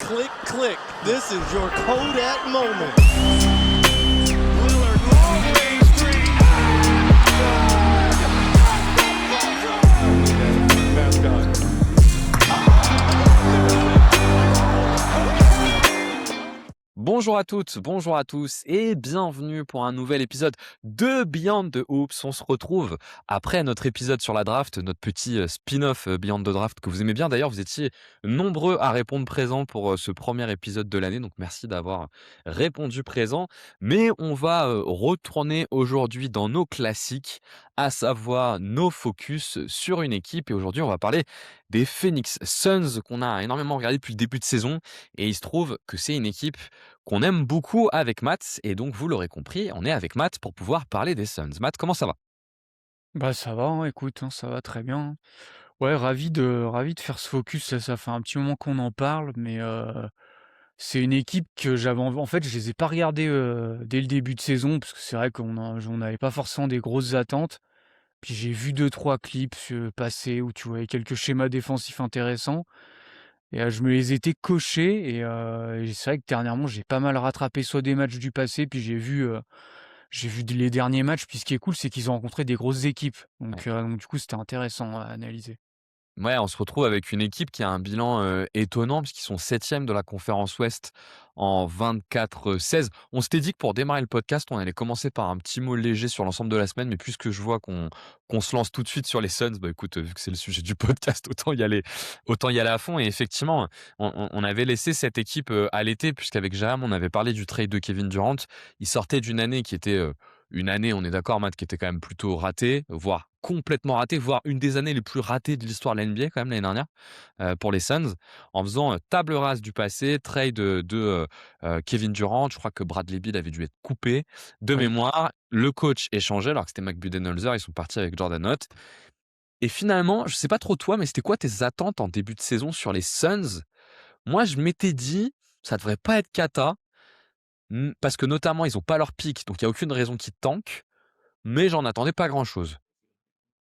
click, click. This is your Kodak moment. Lillard, long range three. Mascot. Bonjour à toutes, bonjour à tous et bienvenue pour un nouvel épisode de Beyond the Hoops. On se retrouve après notre épisode sur la draft, notre petit spin-off Beyond the Draft que vous aimez bien. D'ailleurs, vous étiez nombreux à répondre présent pour ce premier épisode de l'année, donc merci d'avoir répondu présent. Mais on va retourner aujourd'hui dans nos classiques, à savoir nos focus sur une équipe. Et aujourd'hui, on va parler des Phoenix Suns qu'on a énormément regardé depuis le début de saison. Et il se trouve que c'est une équipe qu'on aime beaucoup avec Matt, et donc vous l'aurez compris, on est avec Matt pour pouvoir parler des Suns. Matt, comment ça va? Bah ça va, hein, écoute, hein, ça va très bien, hein. Ouais, ravi de faire ce focus, là, ça fait un petit moment qu'on en parle, mais c'est une équipe que j'avais en fait, je les ai pas regardés, dès le début de saison, parce que c'est vrai on n'avait pas forcément des grosses attentes. Puis j'ai vu deux trois clips, passer où tu voyais quelques schémas défensifs intéressants et je me les étais cochés et c'est vrai que dernièrement, j'ai pas mal rattrapé soit des matchs du passé, puis j'ai vu les derniers matchs, puis ce qui est cool, c'est qu'ils ont rencontré des grosses équipes. Donc du coup, c'était intéressant à analyser. Ouais, on se retrouve avec une équipe qui a un bilan étonnant puisqu'ils sont 7e de la conférence Ouest en 24-16. On s'était dit que pour démarrer le podcast, on allait commencer par un petit mot léger sur l'ensemble de la semaine, mais puisque je vois qu'on se lance tout de suite sur les Suns, bah écoute, vu que c'est le sujet du podcast, autant y aller à fond. Et effectivement, on avait laissé cette équipe à l'été, puisqu'avec Jaham, on avait parlé du trade de Kevin Durant. Il sortait d'une année qui était une année, on est d'accord, Matt, qui était quand même plutôt ratée, voire complètement ratée, voire une des années les plus ratées de l'histoire de la NBA quand même l'année dernière pour les Suns, en faisant table rase du passé, trade de Kevin Durant. Je crois que Bradley Beal avait dû être coupé de Oui. mémoire. Le coach est changé alors que c'était Mike Budenholzer. Ils sont partis avec Jordan Hunt. Et finalement, je sais pas trop toi, mais c'était quoi tes attentes en début de saison sur les Suns? Moi, je m'étais dit, ça devrait pas être cata, parce que notamment, ils ont pas leur pic, donc il y a aucune raison qu'ils tankent, mais j'en attendais pas grand-chose.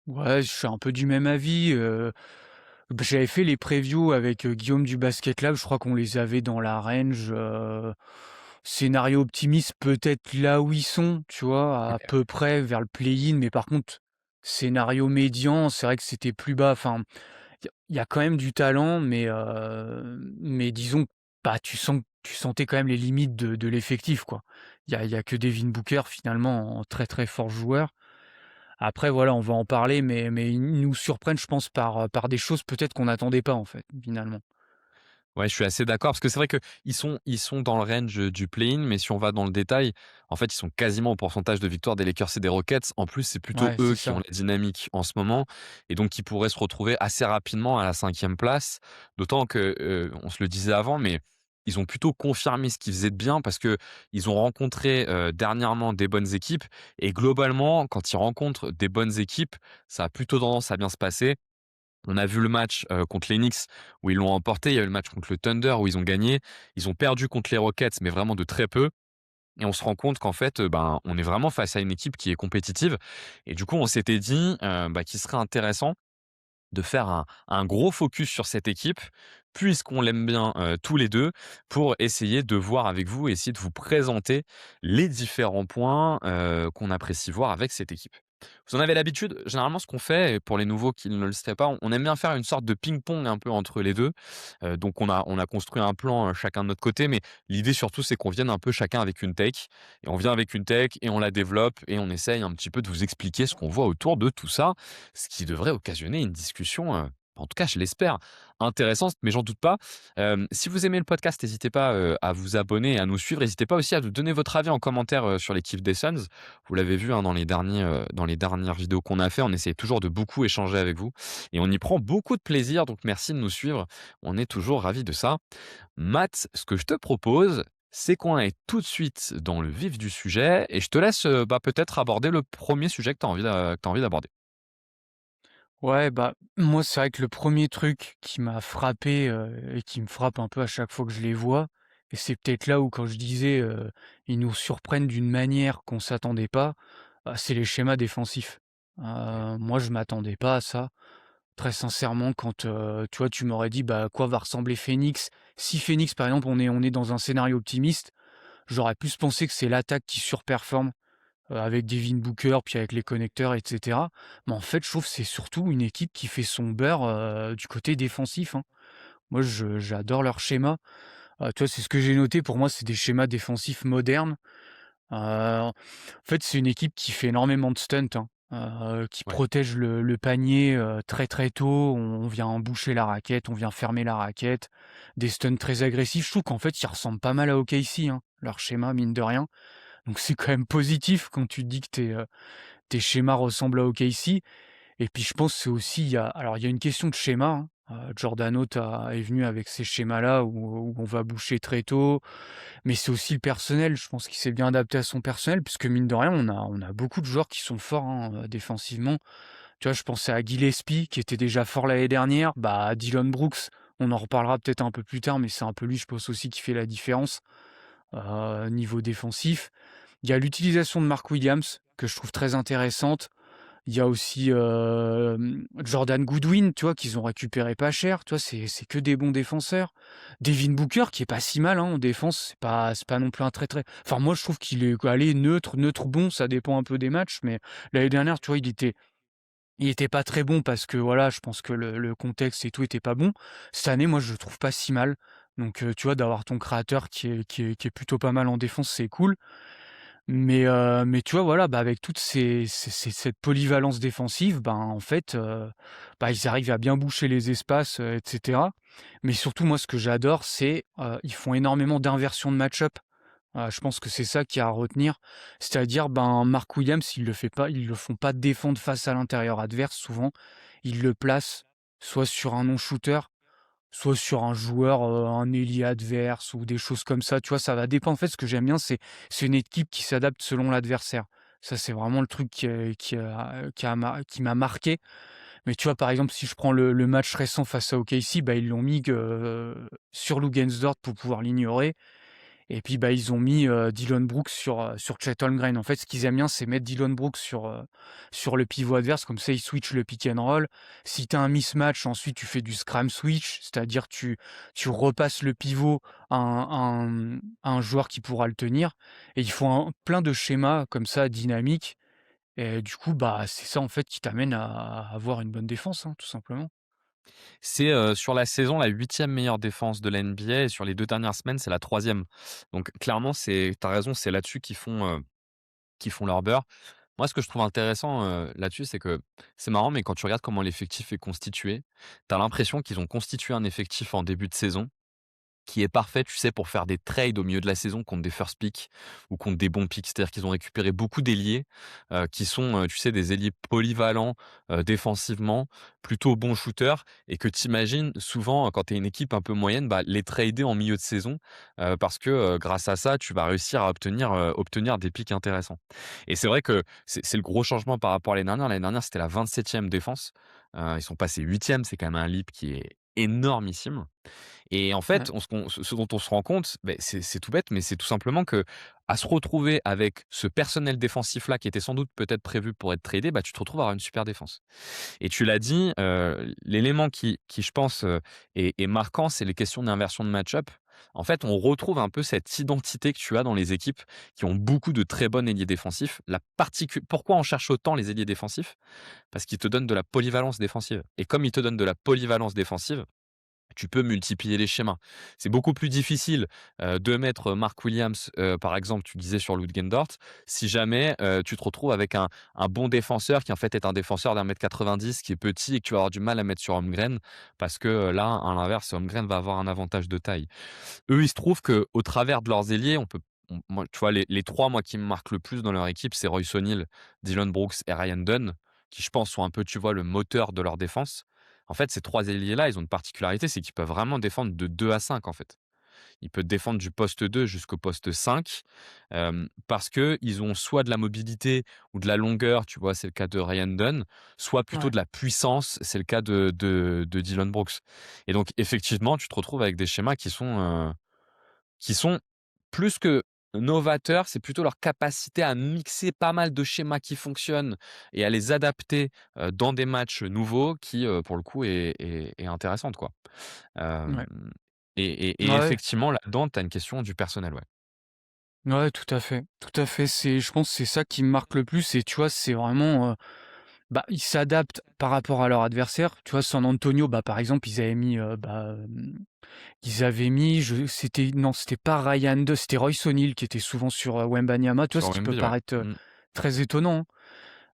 Ouais, je suis un peu du même avis, j'avais fait les previews avec, Guillaume du Basket Lab, je crois qu'on les avait dans la range, scénario optimiste peut-être là où ils sont, tu vois? À OK. peu près vers le play-in, mais par contre, scénario médian, c'est vrai que c'était plus bas. Enfin, il y a quand même du talent, mais disons, bah, tu sentais quand même les limites de l'effectif, quoi. Il y a que Devin Booker finalement en très, très fort joueur. Après voilà, on va en parler, mais ils nous surprennent, je pense, par des choses peut-être qu'on n'attendait pas, en fait, finalement. Ouais, je suis assez d'accord parce que c'est vrai qu'ils sont dans le range du play-in, mais si on va dans le détail, en fait, ils sont quasiment au pourcentage de victoire des Lakers et des Rockets. En plus, c'est plutôt Ouais, eux c'est qui ont ça. la dynamique en ce moment et donc ils pourraient se retrouver assez rapidement à la 5e place. D'autant que, on se le disait avant, mais ils ont plutôt confirmé ce qu'ils faisaient de bien parce que ils ont rencontré dernièrement des bonnes équipes et globalement, quand ils rencontrent des bonnes équipes, ça a plutôt tendance à bien se passer. On a vu le match contre les Knicks où ils l'ont emporté. Il y a eu le match contre le Thunder où ils ont gagné. Ils ont perdu contre les Rockets, mais vraiment de très peu. Et on se rend compte qu'en fait, ben, on est vraiment face à une équipe qui est compétitive. Et du coup, on s'était dit qu'il serait intéressant de faire un gros focus sur cette équipe, puisqu'on l'aime bien tous les deux, pour essayer de voir avec vous, essayer de vous présenter les différents points qu'on apprécie voir avec cette équipe. Vous en avez l'habitude, généralement ce qu'on fait, et pour les nouveaux qui ne le seraient pas, on aime bien faire une sorte de ping-pong un peu entre les deux. Donc on a construit un plan chacun de notre côté, mais l'idée surtout c'est qu'on vienne un peu chacun avec une take. Et on vient avec une take et on la développe et on essaye un petit peu de vous expliquer ce qu'on voit autour de tout ça, ce qui devrait occasionner une discussion, en tout cas je l'espère, intéressante, mais j'en doute pas. Si vous aimez le podcast, n'hésitez pas à vous abonner et à nous suivre. N'hésitez pas aussi à nous donner votre avis en commentaire sur l'équipe des Suns. Vous l'avez vu dans dans les dernières vidéos qu'on a fait, on essaie toujours de beaucoup échanger avec vous et on y prend beaucoup de plaisir, donc merci de nous suivre. On est toujours ravis de ça. Matt, ce que je te propose, c'est qu'on aille tout de suite dans le vif du sujet et je te laisse peut-être aborder le premier sujet que tu as envie d'aborder. Ouais, bah, moi, c'est vrai que le premier truc qui m'a frappé, et qui me frappe un peu à chaque fois que je les vois, et c'est peut-être là où quand je disais, ils nous surprennent d'une manière qu'on s'attendait pas, bah, c'est les schémas défensifs. Moi, je m'attendais pas à ça. Très sincèrement, quand, tu vois, tu m'aurais dit: «Bah, à quoi va ressembler Phoenix?» Si Phoenix, par exemple, on est dans un scénario optimiste, j'aurais plus pensé que c'est l'attaque qui surperforme, avec Devin Booker, puis avec les connecteurs et cetera. Mais en fait, je trouve que c'est surtout une équipe qui fait son beurre, du côté défensif, hein. Moi, j'adore leur schéma. Tu vois, c'est ce que j'ai noté. Pour moi, c'est des schémas défensifs modernes. En fait, c'est une équipe qui fait énormément de stunts, hein, qui Ouais. protège le panier, très, très tôt. On vient boucher la raquette, on vient fermer la raquette. Des stunts très agressifs. Je trouve qu'en fait, ils ressemblent pas mal à OKC, hein, leur schéma, mine de rien. Donc c'est quand même positif quand tu te dis que tes schémas ressemblent à OKC. Et puis je pense que c'est aussi il y a une question de schéma, hein. Giordano est venu avec ces schémas-là où on va boucher très tôt, mais c'est aussi le personnel. Je pense qu'il s'est bien adapté à son personnel puisque mine de rien, on a beaucoup de joueurs qui sont forts, hein, défensivement. Tu vois, je pensais à Gillespie qui était déjà fort l'année dernière, bah, Dillon Brooks, on en reparlera peut-être un peu plus tard, mais c'est un peu lui, je pense aussi, qui fait la différence, niveau défensif. Il y a l'utilisation de Mark Williams que je trouve très intéressante. Il y a aussi, Jordan Goodwin, tu vois, qu'ils ont récupéré pas cher, tu vois? C'est que des bons défenseurs. Devin Booker qui est pas si mal, hein, en défense, c'est pas non plus un très, très enfin moi je trouve qu'il est allez neutre bon, ça dépend un peu des matchs, mais l'année dernière, tu vois, il était pas très bon parce que voilà, je pense que le contexte et tout était pas bon. Cette année, moi je le trouve pas si mal. Donc, tu vois, d'avoir ton créateur qui est plutôt pas mal en défense, c'est cool. Mais tu vois, voilà, bah, avec toute cette polyvalence défensive, ben, en fait, bah, ils arrivent à bien boucher les espaces, et cetera. Mais surtout, moi, ce que j'adore, c'est, ils font énormément d'inversions de match-up. Je pense que c'est ça qu'il y a à retenir. C'est-à-dire, ben, Mark Williams, ils le font pas défendre face à l'intérieur adverse souvent. Ils le placent soit sur un non-shooter, soit sur un joueur, un ailier adverse ou des choses comme ça, tu vois? Ça va dépendre. En fait, ce que j'aime bien, c'est une équipe qui s'adapte selon l'adversaire. Ça, c'est vraiment le truc qui m'a marqué. Mais tu vois, par exemple, si je prends le match récent face à OKC, bah, ils l'ont mis sur Luguentz Dort pour pouvoir l'ignorer. Et puis, bah, ils ont mis, Dillon Brooks sur Chet Holmgren. En fait, ce qu'ils aiment bien, c'est mettre Dillon Brooks sur le pivot adverse, comme ça, ils switchent le pick and roll. Si tu as un mismatch, ensuite, tu fais du scram switch, c'est-à-dire tu repasses le pivot à un joueur qui pourra le tenir et ils font plein de schémas comme ça dynamiques et du coup, bah, c'est ça, en fait, qui t'amène à avoir une bonne défense, hein, tout simplement. C'est, sur la saison, la huitième meilleure défense de la NBA et sur les 2 dernières semaines, c'est la troisième. Donc clairement, tu as raison, c'est là-dessus qu'ils font leur beurre. Moi, ce que je trouve intéressant, là-dessus, c'est que c'est marrant, mais quand tu regardes comment l'effectif est constitué, tu as l'impression qu'ils ont constitué un effectif en début de saison qui est parfait, tu sais, pour faire des trades au milieu de la saison contre des first picks ou contre des bons picks. C'est-à-dire qu'ils ont récupéré beaucoup d'ailiers, qui sont, tu sais, des ailiers polyvalents, défensivement, plutôt bons shooters et que tu imagines souvent, quand tu es une équipe un peu moyenne, bah, les trader en milieu de saison, parce que, grâce à ça, tu vas réussir à obtenir des picks intéressants. Et c'est vrai que c'est le gros changement par rapport à l'année dernière. L'année dernière, c'était la 27e défense, ils sont passés 8e, c'est quand même un leap qui est énormissime. Et en Ouais. fait, ce dont on se rend compte, beh, c'est tout bête, mais c'est tout simplement que à se retrouver avec ce personnel défensif-là qui était sans doute peut-être prévu pour être tradé, bah, tu te retrouves à avoir une super défense. Et tu l'as dit, l'élément qui je pense, est marquant, c'est les questions d'inversion de match-up. En fait, on retrouve un peu cette identité que tu as dans les équipes qui ont beaucoup de très bons ailiers défensifs. Pourquoi on cherche autant les ailiers défensifs? Parce qu'ils te donnent de la polyvalence défensive et comme ils te donnent de la polyvalence défensive, tu peux multiplier les schémas. C'est beaucoup plus difficile, de mettre Mark Williams, par exemple, tu disais sur Dort, si jamais, tu te retrouves avec un bon défenseur qui en fait est un défenseur d'1,90 m qui est petit et que tu vas avoir du mal à mettre sur Holmgren parce que, là, à l'inverse, Holmgren va avoir un avantage de taille. Eux, il se trouve qu'au travers de leurs ailiers, moi, tu vois, les 3 moi, qui me marquent le plus dans leur équipe, c'est Royce O'Neal, Dillon Brooks et Ryan Dunn, qui je pense sont un peu, tu vois, le moteur de leur défense. En fait, ces 3 ailiers-là, ils ont une particularité, c'est qu'ils peuvent vraiment défendre de 2 à 5 en fait. Ils peuvent défendre du poste 2 jusqu'au poste 5, parce qu'ils ont soit de la mobilité ou de la longueur, tu vois? C'est le cas de Ryan Dunn, soit plutôt Ouais. de la puissance, c'est le cas de Dillon Brooks. Et donc effectivement, tu te retrouves avec des schémas qui sont plus que, novateur, c'est plutôt leur capacité à mixer pas mal de schémas qui fonctionnent et à les adapter, dans des matchs nouveaux qui, pour le coup est intéressante, quoi. Hem Ouais. et Ouais, effectivement là-dedans, tu as une question du personnel, ouais. ouais, tout à fait, tout à fait. Je pense que c'est ça qui me marque le plus et tu vois, c'est vraiment, bah, ils s'adaptent par rapport à leur adversaire. Tu vois, San Antonio, bah, par exemple, ils avaient mis c'était non, c'était pas Ryan De c'était Royce O'Neal qui était souvent sur, Wembanyama. Tu vois, Sur ce qui peut Wemby, ouais. paraître, Mmh. très étonnant, hein.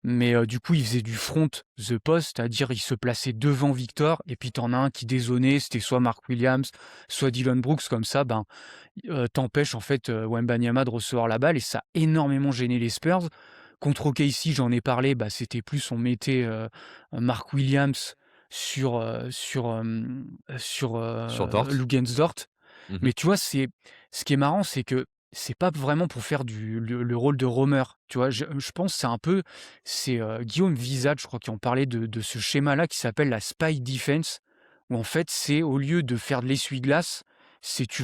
Mais du coup, il faisait du front the post, c'est-à-dire il se plaçait devant Victor et puis t'en as un qui dézonait, c'était soit Mark Williams, soit Dillon Brooks comme ça, ben, tu en fait, Wembanyama de recevoir la balle et ça a énormément gêné les Spurs. Contre OKC, j'en ai parlé, bah, c'était plus on mettait, Mark Williams sur Sur Dort. Luguentz-Dort. Mmh. Mais tu vois, ce qui est marrant, c'est que c'est pas vraiment pour faire le rôle de roamer, tu vois? Je pense c'est un peu Guillaume Visage, je crois, qui en parlait de ce schéma-là qui s'appelle la spy defense, où en fait, c'est au lieu de faire de l'essuie-glace, c'est tu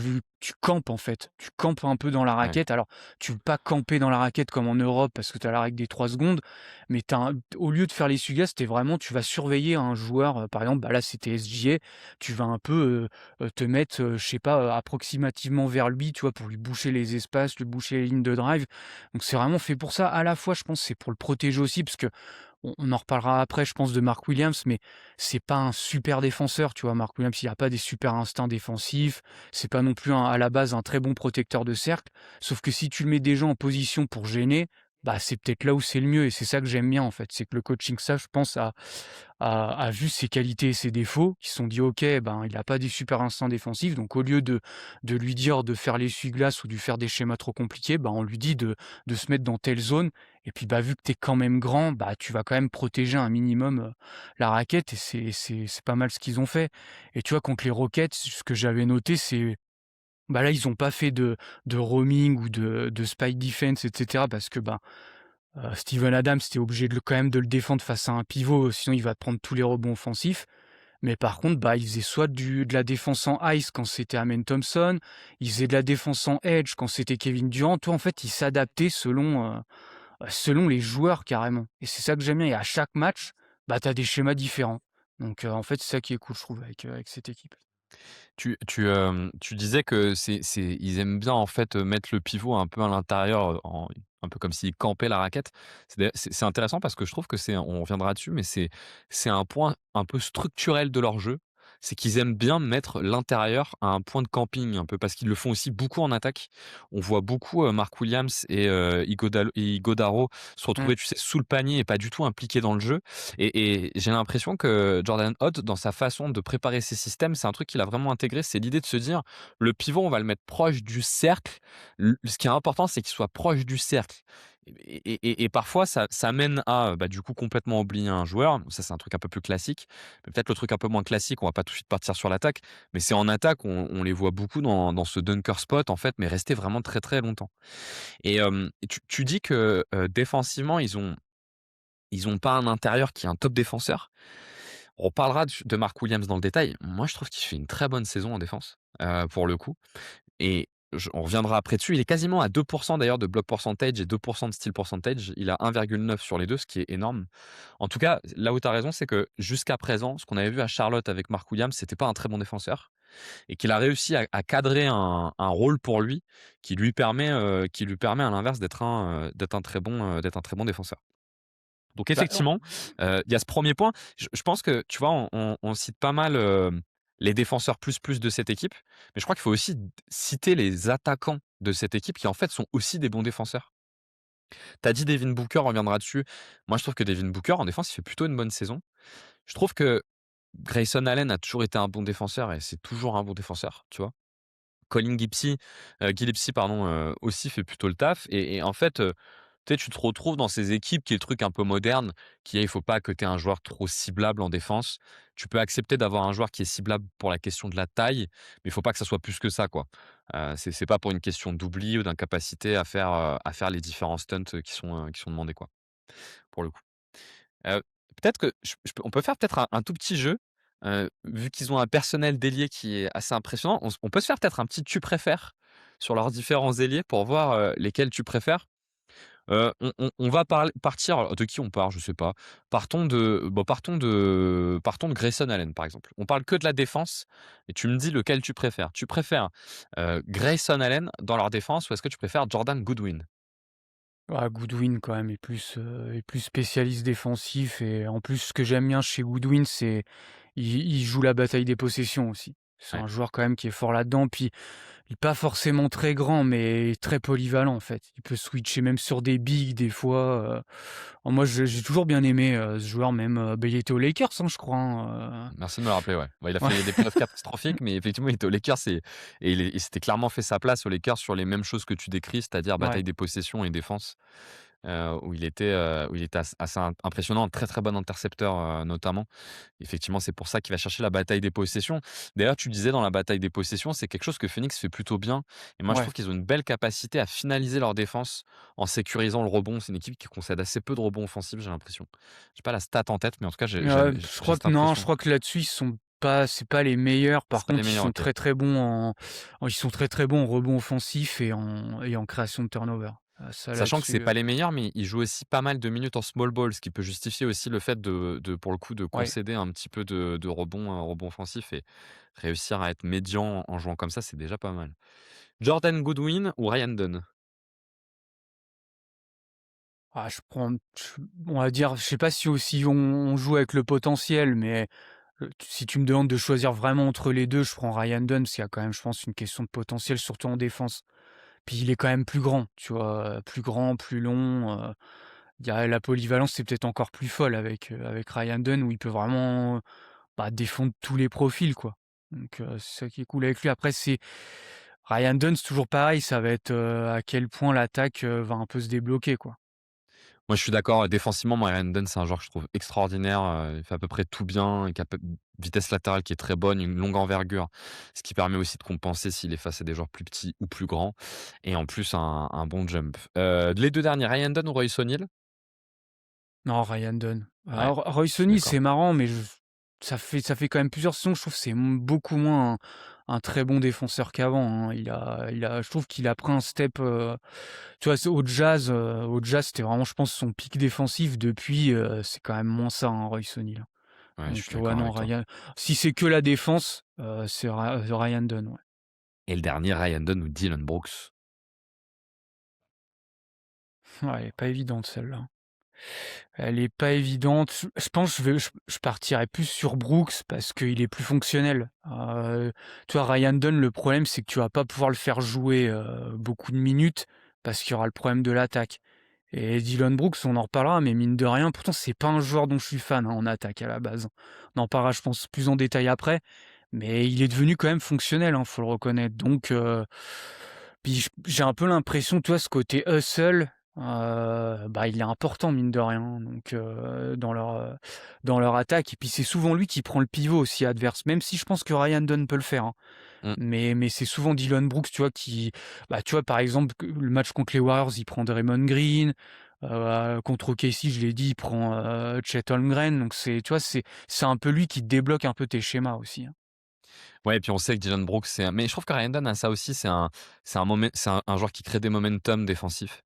campes en fait. Tu campes un peu dans la Ouais. raquette. Alors, tu veux pas camper dans la raquette comme en Europe parce que tu as la règle des 3 secondes, mais au lieu de faire l'essuie-glace, tu vas surveiller un joueur, par exemple, bah, là, c'était SGA, tu vas un peu, te mettre, je sais pas, approximativement vers lui, tu vois? Pour lui boucher les espaces, lui boucher les lignes de drive. Donc c'est vraiment fait pour ça. À la fois, je pense, c'est pour le protéger aussi parce que on en reparlera après, je pense, de Mark Williams, mais c'est pas un super défenseur, tu vois? Mark Williams, il a pas des super instincts défensifs. C'est pas non plus à la base un très bon protecteur de cercle. Sauf que si tu le mets déjà en position pour gêner, bah, c'est peut-être là où c'est le mieux et c'est ça que j'aime bien, en fait. C'est que le coaching staff, je pense, a vu ses qualités et ses défauts, qui se sont dit: «OK, ben, il a pas des super instincts défensifs, donc au lieu de lui dire de faire l'essuie-glace ou de lui faire des schémas trop compliqués, bah, on lui dit de se mettre dans telle zone et puis, bah, vu que tu es quand même grand, bah, tu vas quand même protéger un minimum, la raquette» et c'est pas mal ce qu'ils ont fait et tu vois, contre les Rockets, ce que j'avais noté, c'est bah, là, ils ont pas fait de roaming ou de spike defense et cetera parce que, ben, Steven Adams, tu obligé quand même de le défendre face à un pivot, sinon il va te prendre tous les rebonds offensifs. Mais par contre, bah, il faisait soit de la défense en ice quand c'était Amen Thompson, il faisait de la défense en edge quand c'était Kevin Durant. Toi, en fait, il s'adaptait selon les joueurs carrément et c'est ça que j'aime bien et à chaque match, bah, tu as des schémas différents. Donc en fait, c'est ça qui est cool, je trouve, avec cette équipe. Tu disais que ils aiment bien, en fait, mettre le pivot un peu à l'intérieur, un peu comme s'ils campaient la raquette. C'est intéressant parce que je trouve que on reviendra dessus, mais c'est un point un peu structurel de leur jeu. C'est qu'ils aiment bien mettre l'intérieur à un point de camping un peu, parce qu'ils le font aussi beaucoup en attaque. On voit beaucoup, Mark Williams et Ighodaro se Mmh. retrouver, tu sais, sous le panier et pas du tout impliqués dans le jeu. Et j'ai l'impression que Jordan Hodd, dans sa façon de préparer ses systèmes, c'est un truc qu'il a vraiment intégré, c'est l'idée de se dire: «Le pivot, on va le mettre proche du cercle. Ce qui est important, c'est qu'il soit proche du cercle». Et parfois ça mène à, bah, du coup, complètement oublier un joueur. Ça, c'est un truc un peu plus classique. Mais peut-être le truc un peu moins classique, on va pas tout de suite partir sur l'attaque, mais c'est en attaque, on les voit beaucoup dans ce dunker spot, en fait, mais rester vraiment très, très longtemps. Et tu dis que, défensivement, ils ont pas un intérieur qui est un top défenseur. On parlera de Mark Williams dans le détail. Moi, je trouve qu'il fait une très bonne saison en défense, pour le coup. Et on reviendra après dessus. Il est quasiment à 2 d'ailleurs de block percentage et 2 de steal percentage. Il a 1,9 sur les 2, ce qui est énorme. En tout cas, là où tu as raison, c'est que jusqu'à présent, ce qu'on avait vu à Charlotte avec Mark Williams, c'était pas un très bon défenseur et qu'il a réussi à cadrer un rôle pour lui qui lui permet à l'inverse d'être un très bon défenseur. Donc Bah, effectivement, il y a ce premier point. Je pense que, tu vois, on cite pas mal, les défenseurs plus plus de cette équipe, mais je crois qu'il faut aussi citer les attaquants de cette équipe qui, en fait, sont aussi des bons défenseurs. Tu as dit Devin Booker, on reviendra dessus. Moi, je trouve que Devin Booker, en défense, il fait plutôt une bonne saison. Je trouve que Grayson Allen a toujours été un bon défenseur et c'est toujours un bon défenseur, tu vois? Colin Gillespie pardon, aussi fait plutôt le taf et en fait, tu sais, tu te retrouves dans ces équipes qui est le truc un peu moderne, qui est il faut pas que tu aies un joueur trop ciblable en défense. Tu peux accepter d'avoir un joueur qui est ciblable pour la question de la taille, mais il faut pas que ça soit plus que ça, quoi. C'est pas pour une question d'oubli ou d'incapacité à faire les différents stunts, qui sont demandés, quoi, pour le coup. Heu, peut-être que je peux on peut faire peut-être un tout petit jeu, vu qu'ils ont un personnel délié qui est assez impressionnant. On peut se faire peut-être un petit «tu préfères». sur leurs différents ailiers pour voir, lesquels tu préfères. On va partir de qui on part? Je sais pas. Partons de Grayson Allen, par exemple. On parle que de la défense et tu me dis lequel tu préfères. Tu préfères, Grayson Allen dans leur défense ou est-ce que tu préfères Jordan Goodwin? Ah, Goodwin quand même est plus spécialiste défensif et en plus ce que j'aime bien chez Goodwin, c'est il joue la bataille des possessions aussi. C'est Ouais. un joueur quand même qui est fort là-dedans, puis il est pas forcément très grand, mais très polyvalent en fait. Il peut switcher même sur des bigs des fois, moi j'ai toujours bien aimé, ce joueur même, bah, il était aux Lakers, hein, je crois, hein, Merci de me le rappeler, ouais. Bah, il a ouais. fait des playoffs catastrophiques, mais effectivement, il était aux Lakers il s'était clairement fait sa place aux Lakers sur les mêmes choses que tu décris, c'est-à-dire Ouais. bataille des possessions et défense, où il était assez impressionnant, très, très bon intercepteur, notamment. Effectivement, c'est pour ça qu'il va chercher la bataille des possessions. D'ailleurs, tu disais dans la bataille des possessions, c'est quelque chose que Phoenix fait plutôt bien et moi, je Ouais. trouve qu'ils ont une belle capacité à finaliser leur défense en sécurisant le rebond. C'est une équipe qui concède assez peu de rebonds offensifs, j'ai l'impression. J'ai pas la stat en tête, mais en tout cas, Je j'ai crois cette que non, je impression. crois que là-dessus, ils sont pas c'est pas les meilleurs. Par C'est pas les contre, ils meilleurs, sont OK. très, très bons ils sont très, très bons en rebond offensif et en création de turnover. Ça Sachant que c'est là-dessus, pas les meilleurs, mais ils jouent aussi pas mal de minutes en small ball, ce qui peut justifier aussi le fait pour le coup, de ouais. concéder un petit peu de rebonds offensifs et réussir à être médian en jouant comme ça, c'est déjà pas mal. Jordan Goodwin ou Ryan Dunn? Ah, on va dire, je sais pas si on joue avec le potentiel, mais, si tu me demandes de choisir vraiment entre les 2, je prends Ryan Dunn, parce qu'il y a quand même, je pense, une question de potentiel, surtout en défense. Puis il est quand même plus grand, tu vois? Plus grand, plus long, il y a la polyvalence, c'est peut-être encore plus folle avec Ryan Dunn où il peut vraiment, bah, défendre tous les profils, quoi. Donc, c'est ça qui est cool avec lui. Après c'est Ryan Dunn, c'est toujours pareil, ça va être, à quel point l'attaque, va un peu se débloquer, quoi. Moi, je suis d'accord, défensivement, moi, Ryan Dunn, c'est un joueur que je trouve extraordinaire, il fait à peu près tout bien, vitesse latérale qui est très bonne, une longue envergure, ce qui permet aussi de compenser s'il est face à des joueurs plus petits ou plus grands et en plus un bon jump. Les 2 derniers, Ryan Dunn ou Royce O'Neal? Non, Ryan Dunn. Ouais, Alors Royce je suis O'Neal, d'accord. c'est marrant, mais ça fait quand même plusieurs saisons, je trouve que c'est beaucoup moins un très bon défenseur qu'avant, hein. Je trouve qu'il a pris un step, tu vois? C'est au Jazz, c'était vraiment, je pense, son pic défensif. Depuis, c'est quand même moins ça, hein, Royce O'Neal. Ouais, je Donc, suis ouais, d'accord non, avec toi. Ryan si c'est que la défense, c'est Ryan Dunn, ouais. Et le dernier, Ryan Dunn ou Dylan Brooks? Ouais, elle est pas évidente celle-là. Elle est pas évidente. Je pense que je partirais plus sur Brooks parce qu'il est plus fonctionnel. Tu vois, Ryan Dunn, le problème, c'est que tu vas pas pouvoir le faire jouer, beaucoup de minutes parce qu'il y aura le problème de l'attaque. Et Dillon Brooks, on en reparlera, mais mine de rien, pourtant c'est pas un joueur dont je suis fan, hein, en attaque à la base. On en parlera, je pense, plus en détail après, mais il est devenu quand même fonctionnel, hein, faut le reconnaître. Donc, puis j'ai un peu l'impression, tu vois, ce côté hustle, bah, il est important mine de rien, donc, dans leur attaque. Et puis c'est souvent lui qui prend le pivot aussi adverse, même si je pense que Ryan Dunn peut le faire, hein. Mmh. Mais c'est souvent Dillon Brooks, tu vois, bah, tu vois, par exemple, le match contre les Warriors, il prend Draymond Green, contre OKC, je l'ai dit, il prend, Chet Holmgren, donc tu vois, c'est un peu lui qui débloque un peu tes schémas aussi, hein. Ouais et puis on sait que Dylan Brooks, mais je trouve que Ryan Dunn a ça aussi, c'est un joueur qui crée des momentum défensifs.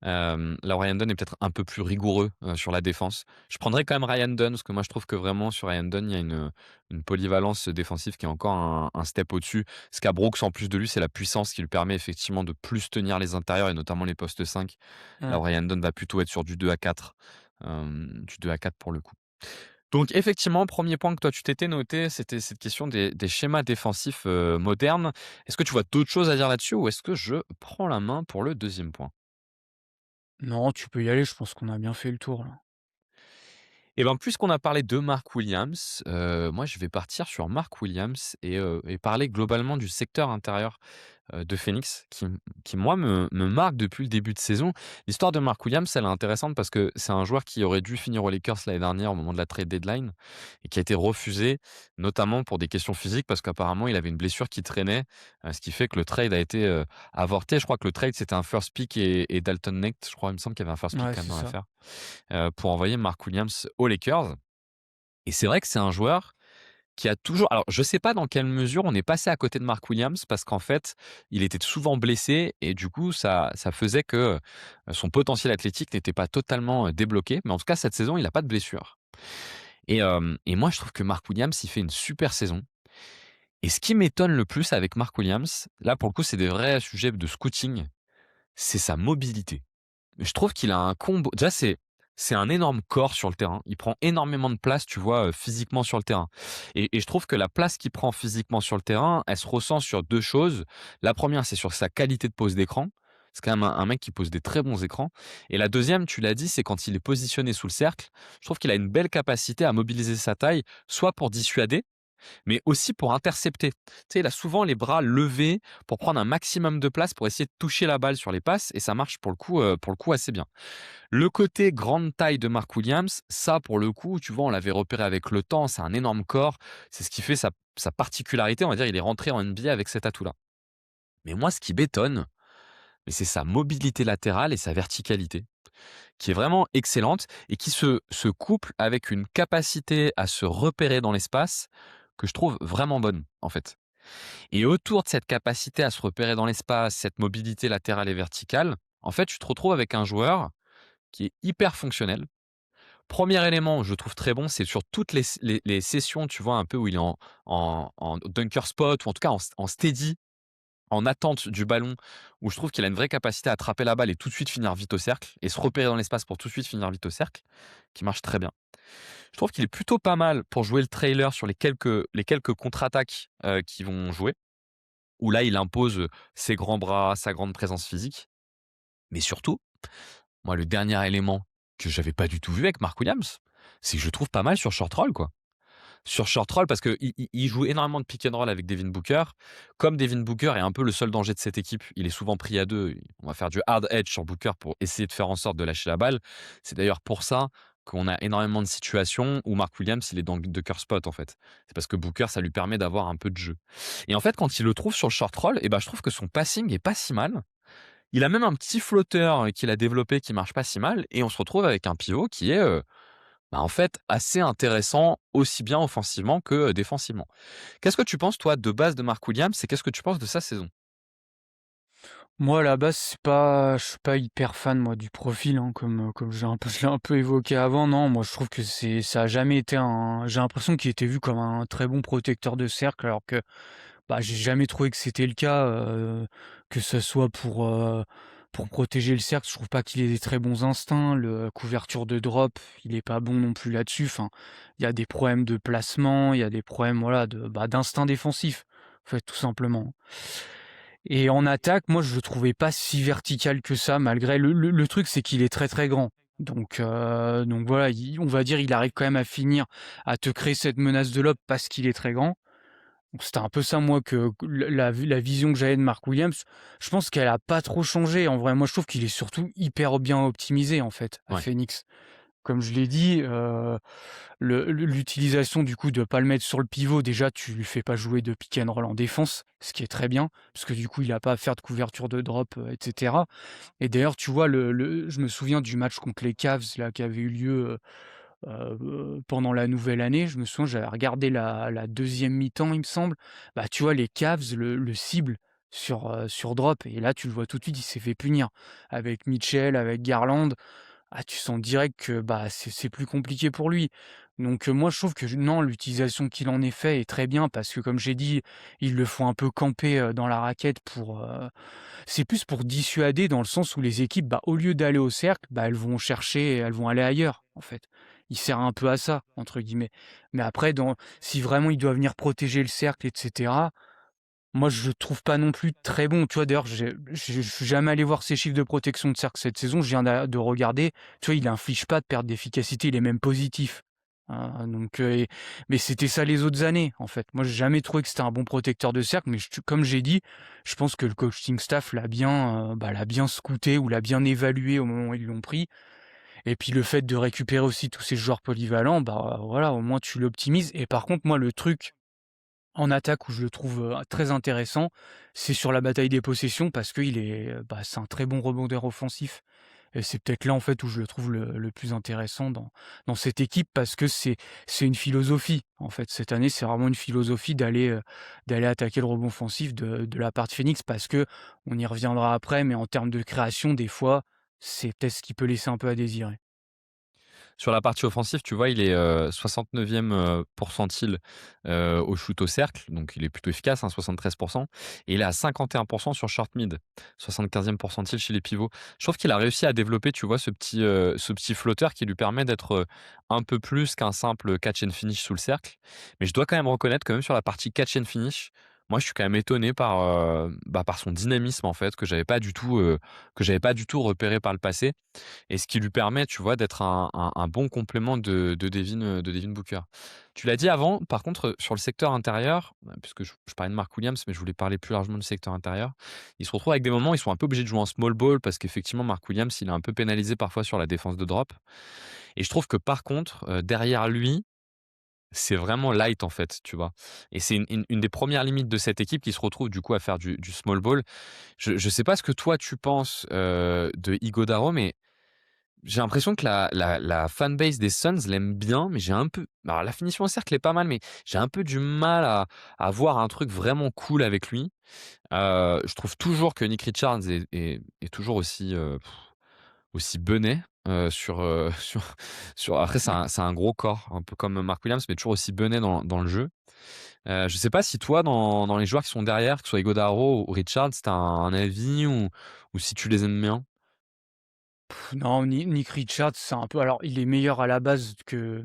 Là, Ryan Dunn est peut-être un peu plus rigoureux, sur la défense. Je prendrais quand même Ryan Dunn, parce que moi je trouve que vraiment sur Ryan Dunn, il y a une polyvalence défensive qui est encore un step au-dessus. Ce qu'a Brooks en plus de lui, c'est la puissance qui lui permet effectivement de plus tenir les intérieurs et notamment les postes 5. Là Ouais. où Ryan Dunn va plutôt être sur du 2 à 4, du 2 à 4 pour le coup. Donc effectivement, premier point que toi tu t'étais noté, c'était cette question des schémas défensifs, modernes. Est-ce que tu vois d'autres choses à dire là-dessus ou est-ce que je prends la main pour le deuxième point? Non, tu peux y aller, je pense qu'on a bien fait le tour là. Et ben, puisqu'on a parlé de Mark Williams, moi je vais partir sur Mark Williams et parler globalement du secteur intérieur, de Phoenix qui moi me marque depuis le début de saison. L'histoire de Mark Williams, elle est intéressante parce que c'est un joueur qui aurait dû finir aux Lakers l'année dernière au moment de la trade deadline et qui a été refusé, notamment pour des questions physiques parce qu'apparemment il avait une blessure qui traînait, ce qui fait que le trade a été, avorté. Je crois que le trade c'était un first pick et Dalton Knecht, je crois, il me semble qu'il y avait un first pick Ouais, quand même c'est dans ça. l'affaire, pour envoyer Mark Williams aux Lakers et c'est vrai que c'est un joueur qui a toujours alors je sais pas dans quelle mesure on est passé à côté de Mark Williams parce qu'en fait, il était souvent blessé et du coup ça faisait que, son potentiel athlétique n'était pas totalement, débloqué. Mais en tout cas cette saison, il a pas de blessure et moi je trouve que Mark Williams, il fait une super saison et ce qui m'étonne le plus avec Mark Williams, là pour le coup, c'est des vrais sujets de scouting, c'est sa mobilité. Je trouve qu'il a un combo déjà c'est un énorme corps sur le terrain. Il prend énormément de place, tu vois, physiquement sur le terrain et je trouve que la place qu'il prend physiquement sur le terrain, elle se ressent sur 2 choses. La première, c'est sur sa qualité de pose d'écran. C'est quand même un mec qui pose des très bons écrans et la deuxième, tu l'as dit, c'est quand il est positionné sous le cercle. Je trouve qu'il a une belle capacité à mobiliser sa taille, soit pour dissuader, mais aussi pour intercepter. Tu sais, il a souvent les bras levés pour prendre un maximum de place pour essayer de toucher la balle sur les passes et ça marche pour le coup assez bien. Le côté grande taille de Mark Williams, ça pour le coup, tu vois, on l'avait repéré avec le temps, c'est un énorme corps, c'est ce qui fait sa particularité, on va dire, il est rentré en NBA avec cet atout-là. Mais moi, ce qui m'étonne, mais c'est sa mobilité latérale et sa verticalité, qui est vraiment excellente et qui se couple avec une capacité à se repérer dans l'espace que je trouve vraiment bonne, en fait. Et autour de cette capacité à se repérer dans l'espace, cette mobilité latérale et verticale, en fait, tu te retrouves avec un joueur qui est hyper fonctionnel. Premier élément, je trouve très bon, c'est sur toutes les sessions, tu vois, un peu où il est en dunker spot ou en tout cas en steady, en attente du ballon, où je trouve qu'il a une vraie capacité à attraper la balle et tout de suite finir vite au cercle et se repérer dans l'espace pour tout de suite finir vite au cercle, qui marche très bien. Je trouve qu'il est plutôt pas mal pour jouer le trailer sur les quelques contre-attaques, qui vont jouer, où là, il impose, ses grands bras, sa grande présence physique. Mais surtout, moi, le dernier élément que j'avais pas du tout vu avec Mark Williams, c'est que je le trouve pas mal sur short roll, quoi. Sur short roll parce qu'il joue énormément de pick and roll avec Devin Booker. Comme Devin Booker est un peu le seul danger de cette équipe, il est souvent pris à 2. On va faire du hard edge sur Booker pour essayer de faire en sorte de lâcher la balle. C'est d'ailleurs pour ça qu'on a énormément de situations où Mark Williams, il est dans le dunker spot, en fait. C'est parce que Booker, ça lui permet d'avoir un peu de jeu. Et en fait, quand il le trouve sur le short roll, eh ben, je trouve que son passing est pas si mal. Il a même un petit flotteur qu'il a développé qui marche pas si mal et on se retrouve avec un pivot qui est, en fait, assez intéressant aussi bien offensivement que, défensivement. Qu'est-ce que tu penses toi de base de Mark Williams et qu'est-ce que tu penses de sa saison? Moi, à la base, c'est pas je suis pas hyper fan, moi, du profil, hein, comme je l'ai un peu évoqué avant. Non, moi, je trouve que ça a jamais été un j'ai l'impression qu'il était vu comme un très bon protecteur de cercle alors que, bah, j'ai jamais trouvé que c'était le cas, que ce soit pour protéger le cercle. Je trouve pas qu'il ait des très bons instincts. Le couverture de drop, il est pas bon non plus là-dessus. Enfin, il y a des problèmes de placement, il y a des problèmes, voilà, d'instinct défensif, en fait, tout simplement. Et en attaque, moi, je le trouvais pas si vertical que ça, malgré le truc, c'est qu'il est très, très grand. Donc voilà, on va dire, il arrive quand même à finir, à te créer cette menace de lob parce qu'il est très grand. Donc c'était un peu ça, moi, que la vision que j'avais de Mark Williams. Je pense qu'elle a pas trop changé. En vrai, moi, je trouve qu'il est surtout hyper bien optimisé, en fait, à Ouais, Phoenix. Comme je l'ai dit, l'utilisation du coup de pas le mettre sur le pivot, déjà tu lui fais pas jouer de pick and roll en défense, ce qui est très bien, parce que du coup il a pas à faire de couverture de drop, et cetera. Et d'ailleurs tu vois je me souviens du match contre les Cavs là qui avait eu lieu, pendant la nouvelle année. Je me souviens, j'avais regardé la 2e mi-temps il me semble. Bah, tu vois les Cavs le ciblent sur drop et là tu le vois tout de suite, il s'est fait punir avec Mitchell, avec Garland. Ah, tu sens direct que, bah, c'est plus compliqué pour lui. Donc, moi, je trouve que non, l'utilisation qu'il en est fait est très bien parce que comme j'ai dit, ils le font un peu camper, dans la raquette c'est plus pour dissuader dans le sens où les équipes, bah, au lieu d'aller au cercle, bah, elles vont aller ailleurs, en fait. Il sert un peu à ça, entre guillemets. Mais après si vraiment il doit venir protéger le cercle et cetera, moi, je le trouve pas non plus très bon. Tu vois, d'ailleurs, je suis jamais allé voir ses chiffres de protection de cercle cette saison. Je viens de regarder. Tu vois, il inflige pas de perte d'efficacité. Il est même positif. Mais c'était ça les autres années, en fait. Moi, j'ai jamais trouvé que c'était un bon protecteur de cercle. Mais comme j'ai dit, je pense que le coaching staff l'a bien scouté ou l'a bien évalué au moment où ils l'ont pris. Et puis le fait de récupérer aussi tous ces joueurs polyvalents, bah voilà, au moins tu l'optimises. Et par contre, moi, le truc en attaque où je le trouve, très intéressant, c'est sur la bataille des possessions parce qu'il est, c'est un très bon rebondeur offensif et c'est peut-être là, en fait, où je le trouve le plus intéressant dans cette équipe parce que c'est une philosophie, en fait. Cette année, c'est vraiment une philosophie d'aller attaquer le rebond offensif de la part de Phoenix parce que on y reviendra après, mais en termes de création, des fois, c'est peut-être ce qui peut laisser un peu à désirer. Sur la partie offensive, tu vois, il est, 69e, pourcentile, au shoot au cercle, donc il est plutôt efficace, hein, 73, et il est à 51 sur short mid, 75e pourcentile chez les pivots. Je trouve qu'il a réussi à développer, tu vois, ce petit flotteur qui lui permet d'être, un peu plus qu'un simple catch and finish sous le cercle. Mais je dois quand même reconnaître que même sur la partie catch and finish, moi je suis quand même étonné par, par son dynamisme en fait, que j'avais pas du tout repéré par le passé. Et ce qui lui permet, tu vois, d'être un bon complément de Devin Booker. Tu l'as dit avant, par contre, sur le secteur intérieur, puisque je parlais de Mark Williams, mais je voulais parler plus largement du secteur intérieur, ils se retrouvent avec des moments où ils sont un peu obligés de jouer en small ball parce qu'effectivement, Mark Williams, il est un peu pénalisé parfois sur la défense de drop. Et je trouve que par contre, derrière lui, c'est vraiment light en fait, tu vois? Et c'est une des premières limites de cette équipe qui se retrouve du coup à faire du small ball. Je sais pas ce que toi tu penses, de Iguodaro, mais j'ai l'impression que la fanbase des Suns l'aime bien, mais j'ai un peu alors la finition au cercle est pas mal, mais j'ai un peu du mal à voir un truc vraiment cool avec lui. Je trouve toujours que Nick Richards est toujours aussi, aussi benet, sur après c'est un gros corps, un peu comme Mark Williams, mais toujours aussi benet dans le jeu. Je sais pas si toi dans les joueurs qui sont derrière, que ce soit Iguodaro ou Richards, tu as un avis ou si tu les aimes bien? Non, Nick Richards, c'est un peu alors il est meilleur à la base que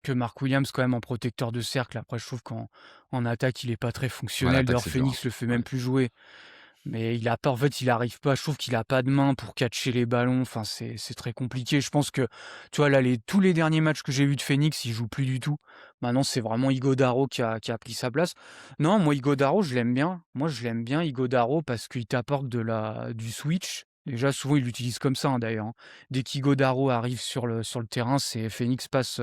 Mark Williams quand même en protecteur de cercle. Après je trouve qu'en attaque, il est pas très Ouais, fonctionnel. l'attaque D'ailleurs c'est dur, hein. Phoenix le fait Ouais. même plus jouer. Mais il a pas en fait, il arrive pas je trouve qu'il a pas de main pour catcher les ballons, enfin c'est très compliqué. Je pense que, tu vois, là, tous les derniers matchs que j'ai vus de Phoenix, il joue plus du tout. Maintenant, c'est vraiment Iguodaro qui a pris sa place. Non, moi, Iguodaro, je l'aime bien. Moi, je l'aime bien Iguodaro parce qu'il t'apporte du switch. Déjà, souvent, il l'utilise comme ça, hein, d'ailleurs, hein. Dès qu'Iguodaro arrive sur le terrain, c'est Phoenix passe,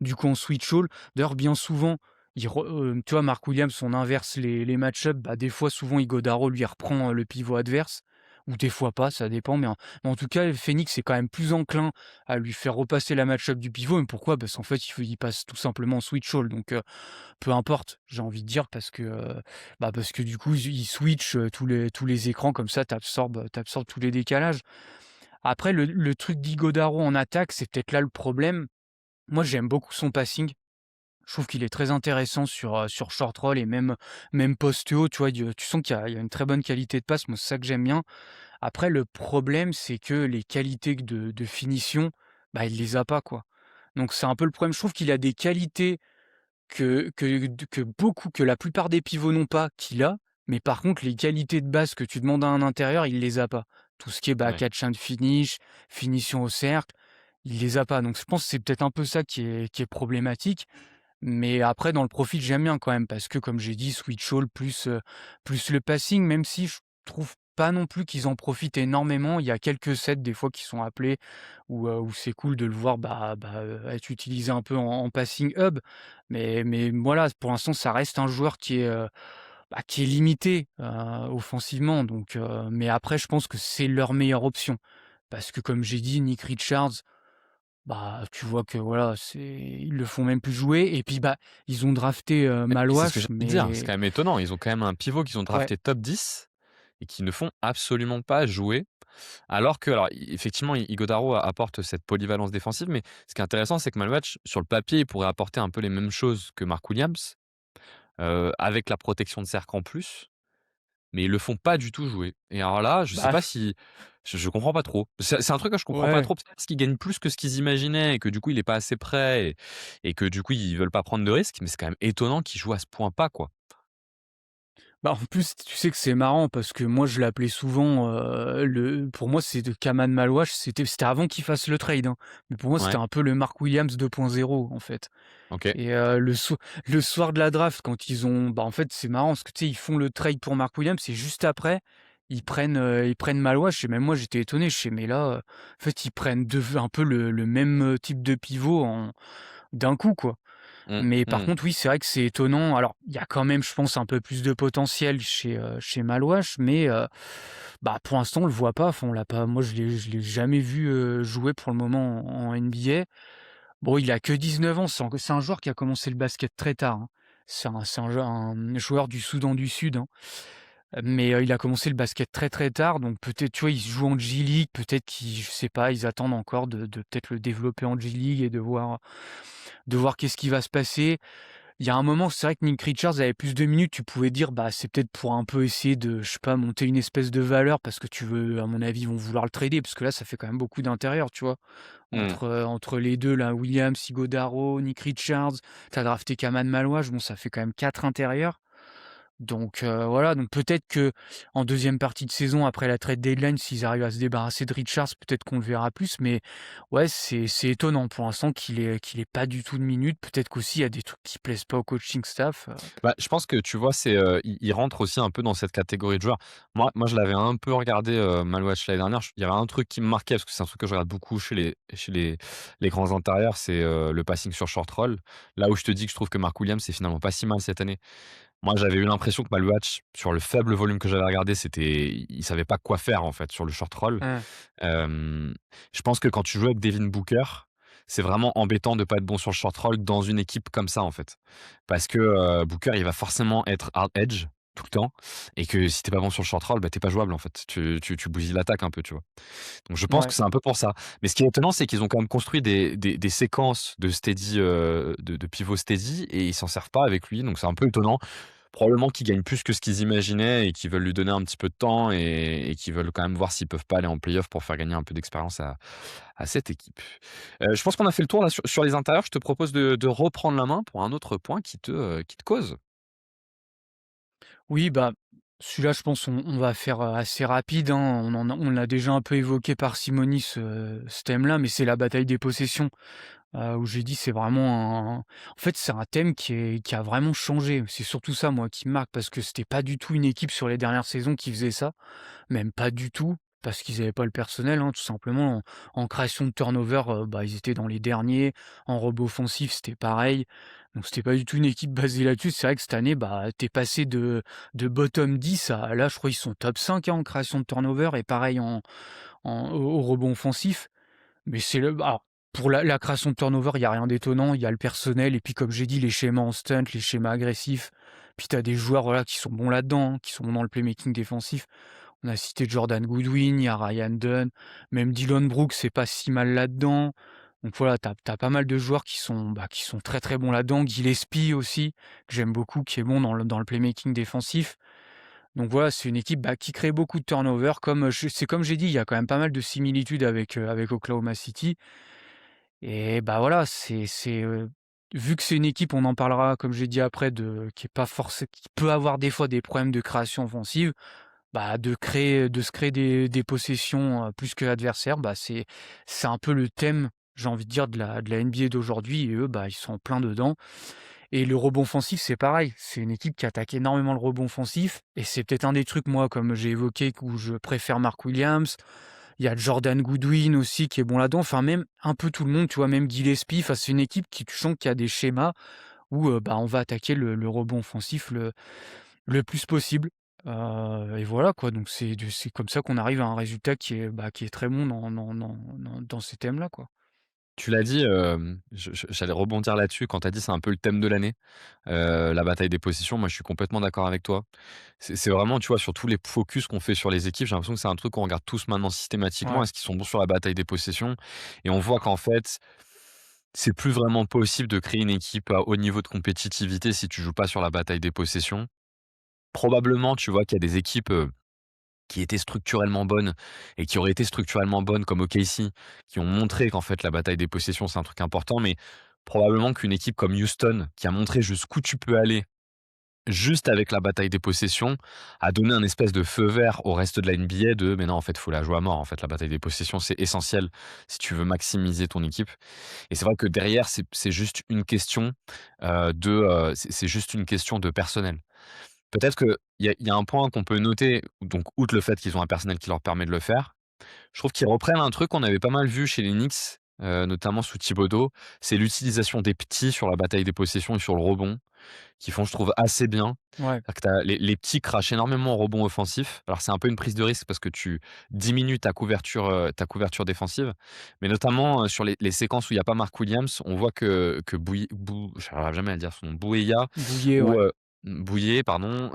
du coup en switch all. D'ailleurs, bien souvent, tu vois, Mark Williams, on inverse les match-up, bah, des fois, souvent, Iguodaro, lui, reprend, le pivot adverse ou des fois pas, ça dépend, mais en tout cas, Phoenix est quand même plus enclin à lui faire repasser la match-up du pivot. Mais pourquoi? Parce qu'en fait, il passe tout simplement en switch all, donc peu importe, j'ai envie de dire parce que du coup, il switch, tous les écrans comme ça, tu absorbes tous les décalages. Après le truc d'Igodaro en attaque, c'est peut-être là le problème. Moi, j'aime beaucoup son passing. Je trouve qu'il est très intéressant sur short roll et même poste haut, tu vois? Tu sens qu'il y a une très bonne qualité de passe, moi, c'est ça que j'aime bien. Après le problème, c'est que les qualités de finition, bah, il les a pas, quoi. Donc c'est un peu le problème. Je trouve qu'il a des qualités que la plupart des pivots n'ont pas, qu'il a, mais par contre les qualités de base que tu demandes à un intérieur, il les a pas. Tout ce qui est, bah, Ouais. catch and finish, finition au cercle, il les a pas. Donc je pense que c'est peut-être un peu ça qui est problématique. Mais après dans le profil, j'aime bien quand même parce que comme j'ai dit, switch all plus le passing, même si je trouve pas non plus qu'ils en profitent énormément. Il y a quelques sets des fois qui sont appelés où c'est cool de le voir, être utilisé un peu en passing hub. Mais voilà, pour l'instant, ça reste un joueur qui est limité, offensivement mais après je pense que c'est leur meilleure option. Parce que comme j'ai dit, Nick Richards, bah, tu vois que voilà, ils le font même plus jouer et puis, bah, ils ont drafté, Mais c'est ce que Malouache, j'ai envie de dire, c'est mais quand même étonnant. Ils ont quand même un pivot qu'ils ont ouais, drafté top 10 et qui ne font absolument pas jouer. Alors que, alors, effectivement, Iguodaro apporte cette polyvalence défensive, mais ce qui est intéressant, c'est que Malwatch, sur le papier, il pourrait apporter un peu les mêmes choses que Mark Williams, avec la protection de cercle en plus, mais ils le font pas du tout jouer. Et alors là, je sais bah, pas si je comprends pas trop. C'est un truc que je comprends pas ouais. trop, peut-être parce qu'ils gagnent plus que ce qu'ils imaginaient et que du coup, il est pas assez prêt et que du coup, ils veulent pas prendre de risques, mais c'est quand même étonnant qu'ils jouent à ce point pas, quoi. Bah, en plus, tu sais que c'est marrant parce que moi, je l'appelais souvent, pour moi, c'est de Kaman Malouache, c'était avant qu'il fasse le trade, hein. Mais pour moi, c'était Ouais, un peu le Mark Williams 2.0 en fait. OK. Et le soir de la draft, quand en fait, c'est marrant parce que, tu sais, ils font le trade pour Mark Williams et juste après, ils prennent Malouache et même moi, j'étais étonné. Je fais: «Mais là, en fait, ils prennent un peu le même, type de pivot d'un coup, quoi». Mmh, Mais par mmh. contre, oui, c'est vrai que c'est étonnant. Alors, il y a quand même, je pense, un peu plus de potentiel chez Malouache, mais Bah, pour l'instant, on le voit pas, enfin, on l'a pas moi, je l'ai jamais vu, jouer pour le moment en NBA. Bon, il a que 19 ans, c'est un joueur qui a commencé le basket très tard, hein. C'est un joueur du Soudan du Sud, hein, mais il a commencé le basket très, très tard, donc peut-être, tu vois, il se joue en G League, peut-être qu'ils je sais pas, ils attendent encore de peut-être le développer en G League et de voir qu'est-ce qui va se passer. Il y a un moment, c'est vrai que Nick Richards avait plus de minutes, tu pouvais dire, bah, c'est peut-être pour un peu essayer de, je sais pas, monter une espèce de valeur parce que tu veux, à mon avis, ils vont vouloir le trader parce que là, ça fait quand même beaucoup d'intérieur, tu vois? Mmh. Entre les 2 là, Williams, Ighodaro, Nick Richards, tu as drafté Kaman Malouage, bon, ça fait quand même 4 intérieurs. Donc voilà, donc peut-être que en deuxième partie de saison, après la trade deadline, s'ils arrivent à se débarrasser de Richards, peut-être qu'on le verra plus. Mais ouais, c'est étonnant pour l'instant qu'il ait pas du tout de minutes. Peut-être qu'aussi il y a des trucs qui plaisent pas au coaching staff. Bah, je pense que tu vois, il rentre aussi un peu dans cette catégorie de joueurs. Moi, je l'avais un peu regardé, Malwatch l'année dernière. Il y avait un truc qui me marquait parce que c'est un truc que je regarde beaucoup chez les grands intérieurs, c'est, le passing sur short roll. Là où je te dis que je trouve que Mark Williams, c'est finalement pas si mal cette année. Moi, j'avais eu l'impression que Malwatch, sur le faible volume que j'avais regardé, il savait pas quoi faire, en fait, sur le short roll. Hein, Hem, je pense que quand tu joues avec Devin Booker, c'est vraiment embêtant de pas être bon sur le short roll dans une équipe comme ça, en fait. Parce que, Booker, il va forcément être hard edge tout le temps et que si tu pas bon sur le short roll, bah, tu pas jouable, en fait. Tu bousilles l'attaque un peu, tu vois? Donc je pense que ouais. c'est un peu pour ça. Mais ce qui est étonnant, c'est qu'ils ont quand même construit des séquences de steady, de pivot steady et ils s'en servent pas avec lui, donc c'est un peu étonnant. Probablement qu'ils gagnent plus que ce qu'ils imaginaient et qu'ils veulent lui donner un petit peu de temps et qu'ils veulent quand même voir s'ils peuvent pas aller en playoff pour faire gagner un peu d'expérience à cette équipe. Je pense qu'on a fait le tour là sur les intérieurs. Je te propose de reprendre la main pour un autre point qui te cause. Oui, bah, celui-là, je pense on va faire, assez rapide, hein. On l'a déjà un peu évoqué par Simonis, ce thème-là, mais c'est la bataille des possessions. Où j'ai dit c'est vraiment un en fait, c'est un thème qui a vraiment changé. C'est surtout ça, moi, qui me marque parce que c'était pas du tout une équipe sur les dernières saisons qui faisait ça, même pas du tout, parce qu'ils avaient pas le personnel, hein, tout simplement. En création de turnover, bah, ils étaient dans les derniers. En rebond offensif, c'était pareil. Donc c'était pas du tout une équipe basée là-dessus. C'est vrai que cette année, bah, tu passé de bottom 10 à là, je crois ils sont top 5, hein, en création de turnover et pareil au rebond offensif. Mais c'est le alors, pour la création de turnover, il y a rien d'étonnant, il y a le personnel et puis comme j'ai dit, les schémas en stunt, les schémas agressifs. Puis tu as des joueurs, voilà, qui sont bons là-dedans, hein, qui sont bons dans le playmaking défensif. On a cité Jordan Goodwin, il y a Ryan Dunn, même Dillon Brooks, c'est pas si mal là-dedans. Donc voilà, tu as pas mal de joueurs qui sont très, très bons là-dedans. Gillespie aussi, que j'aime beaucoup, qui est bon dans le playmaking défensif. Donc voilà, c'est une équipe, bah, qui crée beaucoup de turnover comme, c'est comme j'ai dit, il y a quand même pas mal de similitudes avec Oklahoma City et bah, voilà, vu que c'est une équipe, on en parlera comme j'ai dit après qui est pas forcé qui peut avoir des fois des problèmes de création offensive, bah, de se créer des possessions, plus que l'adversaire, bah, c'est un peu le thème, j'ai envie de dire de la NBA d'aujourd'hui et eux, bah, ils sont en plein dedans. Et le rebond offensif, c'est pareil. C'est une équipe qui attaque énormément le rebond offensif. Et c'est peut-être un des trucs, moi, comme j'ai évoqué, où je préfère Mark Williams. Il y a Jordan Goodwin aussi qui est bon là-dedans. Enfin, même un peu tout le monde, tu vois, même Gillespie. Enfin, c'est une équipe qui, tu sens qu'il y a des schémas où bah, on va attaquer le rebond offensif le plus possible. Et voilà, quoi. Donc, c'est comme ça qu'on arrive à un résultat qui est très bon dans ces thèmes-là, quoi. Tu l'as dit, j'allais rebondir là-dessus quand tu as dit: «C'est un peu le thème de l'année», la bataille des positions. Moi, je suis complètement d'accord avec toi. C'est vraiment, tu vois, sur tous les focus qu'on fait sur les équipes, j'ai l'impression que c'est un truc qu'on regarde tous maintenant systématiquement. Ouais, Est-ce qu'ils sont bons sur la bataille des possessions? Et on voit qu'en fait, c'est plus vraiment possible de créer une équipe à haut niveau de compétitivité si tu joues pas sur la bataille des possessions. Probablement, tu vois, qu'il y a des équipes, qui étaient structurellement bonnes et qui auraient été structurellement bonnes comme OKC, qui ont montré qu'en fait la bataille des possessions, c'est un truc important, mais probablement qu'une équipe comme Houston, qui a montré jusqu'où tu peux aller juste avec la bataille des possessions, a donné un espèce de feu vert au reste de la NBA de: «Mais non, en fait, il faut la jouer à mort, en fait, la bataille des possessions, c'est essentiel si tu veux maximiser ton équipe». Et c'est vrai que derrière, c'est juste une question, c'est juste une question de personnel. Peut-être qu'il y a un point qu'on peut noter, donc outre le fait qu'ils ont un personnel qui leur permet de le faire, je trouve qu'ils reprennent un truc qu'on avait pas mal vu chez les Knicks notamment sous Thibodeau, c'est l'utilisation des petits sur la bataille des possessions et sur le rebond, qui font, je trouve, assez bien. Ouais, C'est-à-dire que les petits crachent énormément au rebond offensif. Alors c'est un peu une prise de risque parce que tu diminues ta couverture défensive, mais notamment, sur les séquences où il y a pas Mark Williams, on voit que j'arrive jamais à le dire son nom, Bouyeya Bouillet, ou, ouais. Bouye pardon,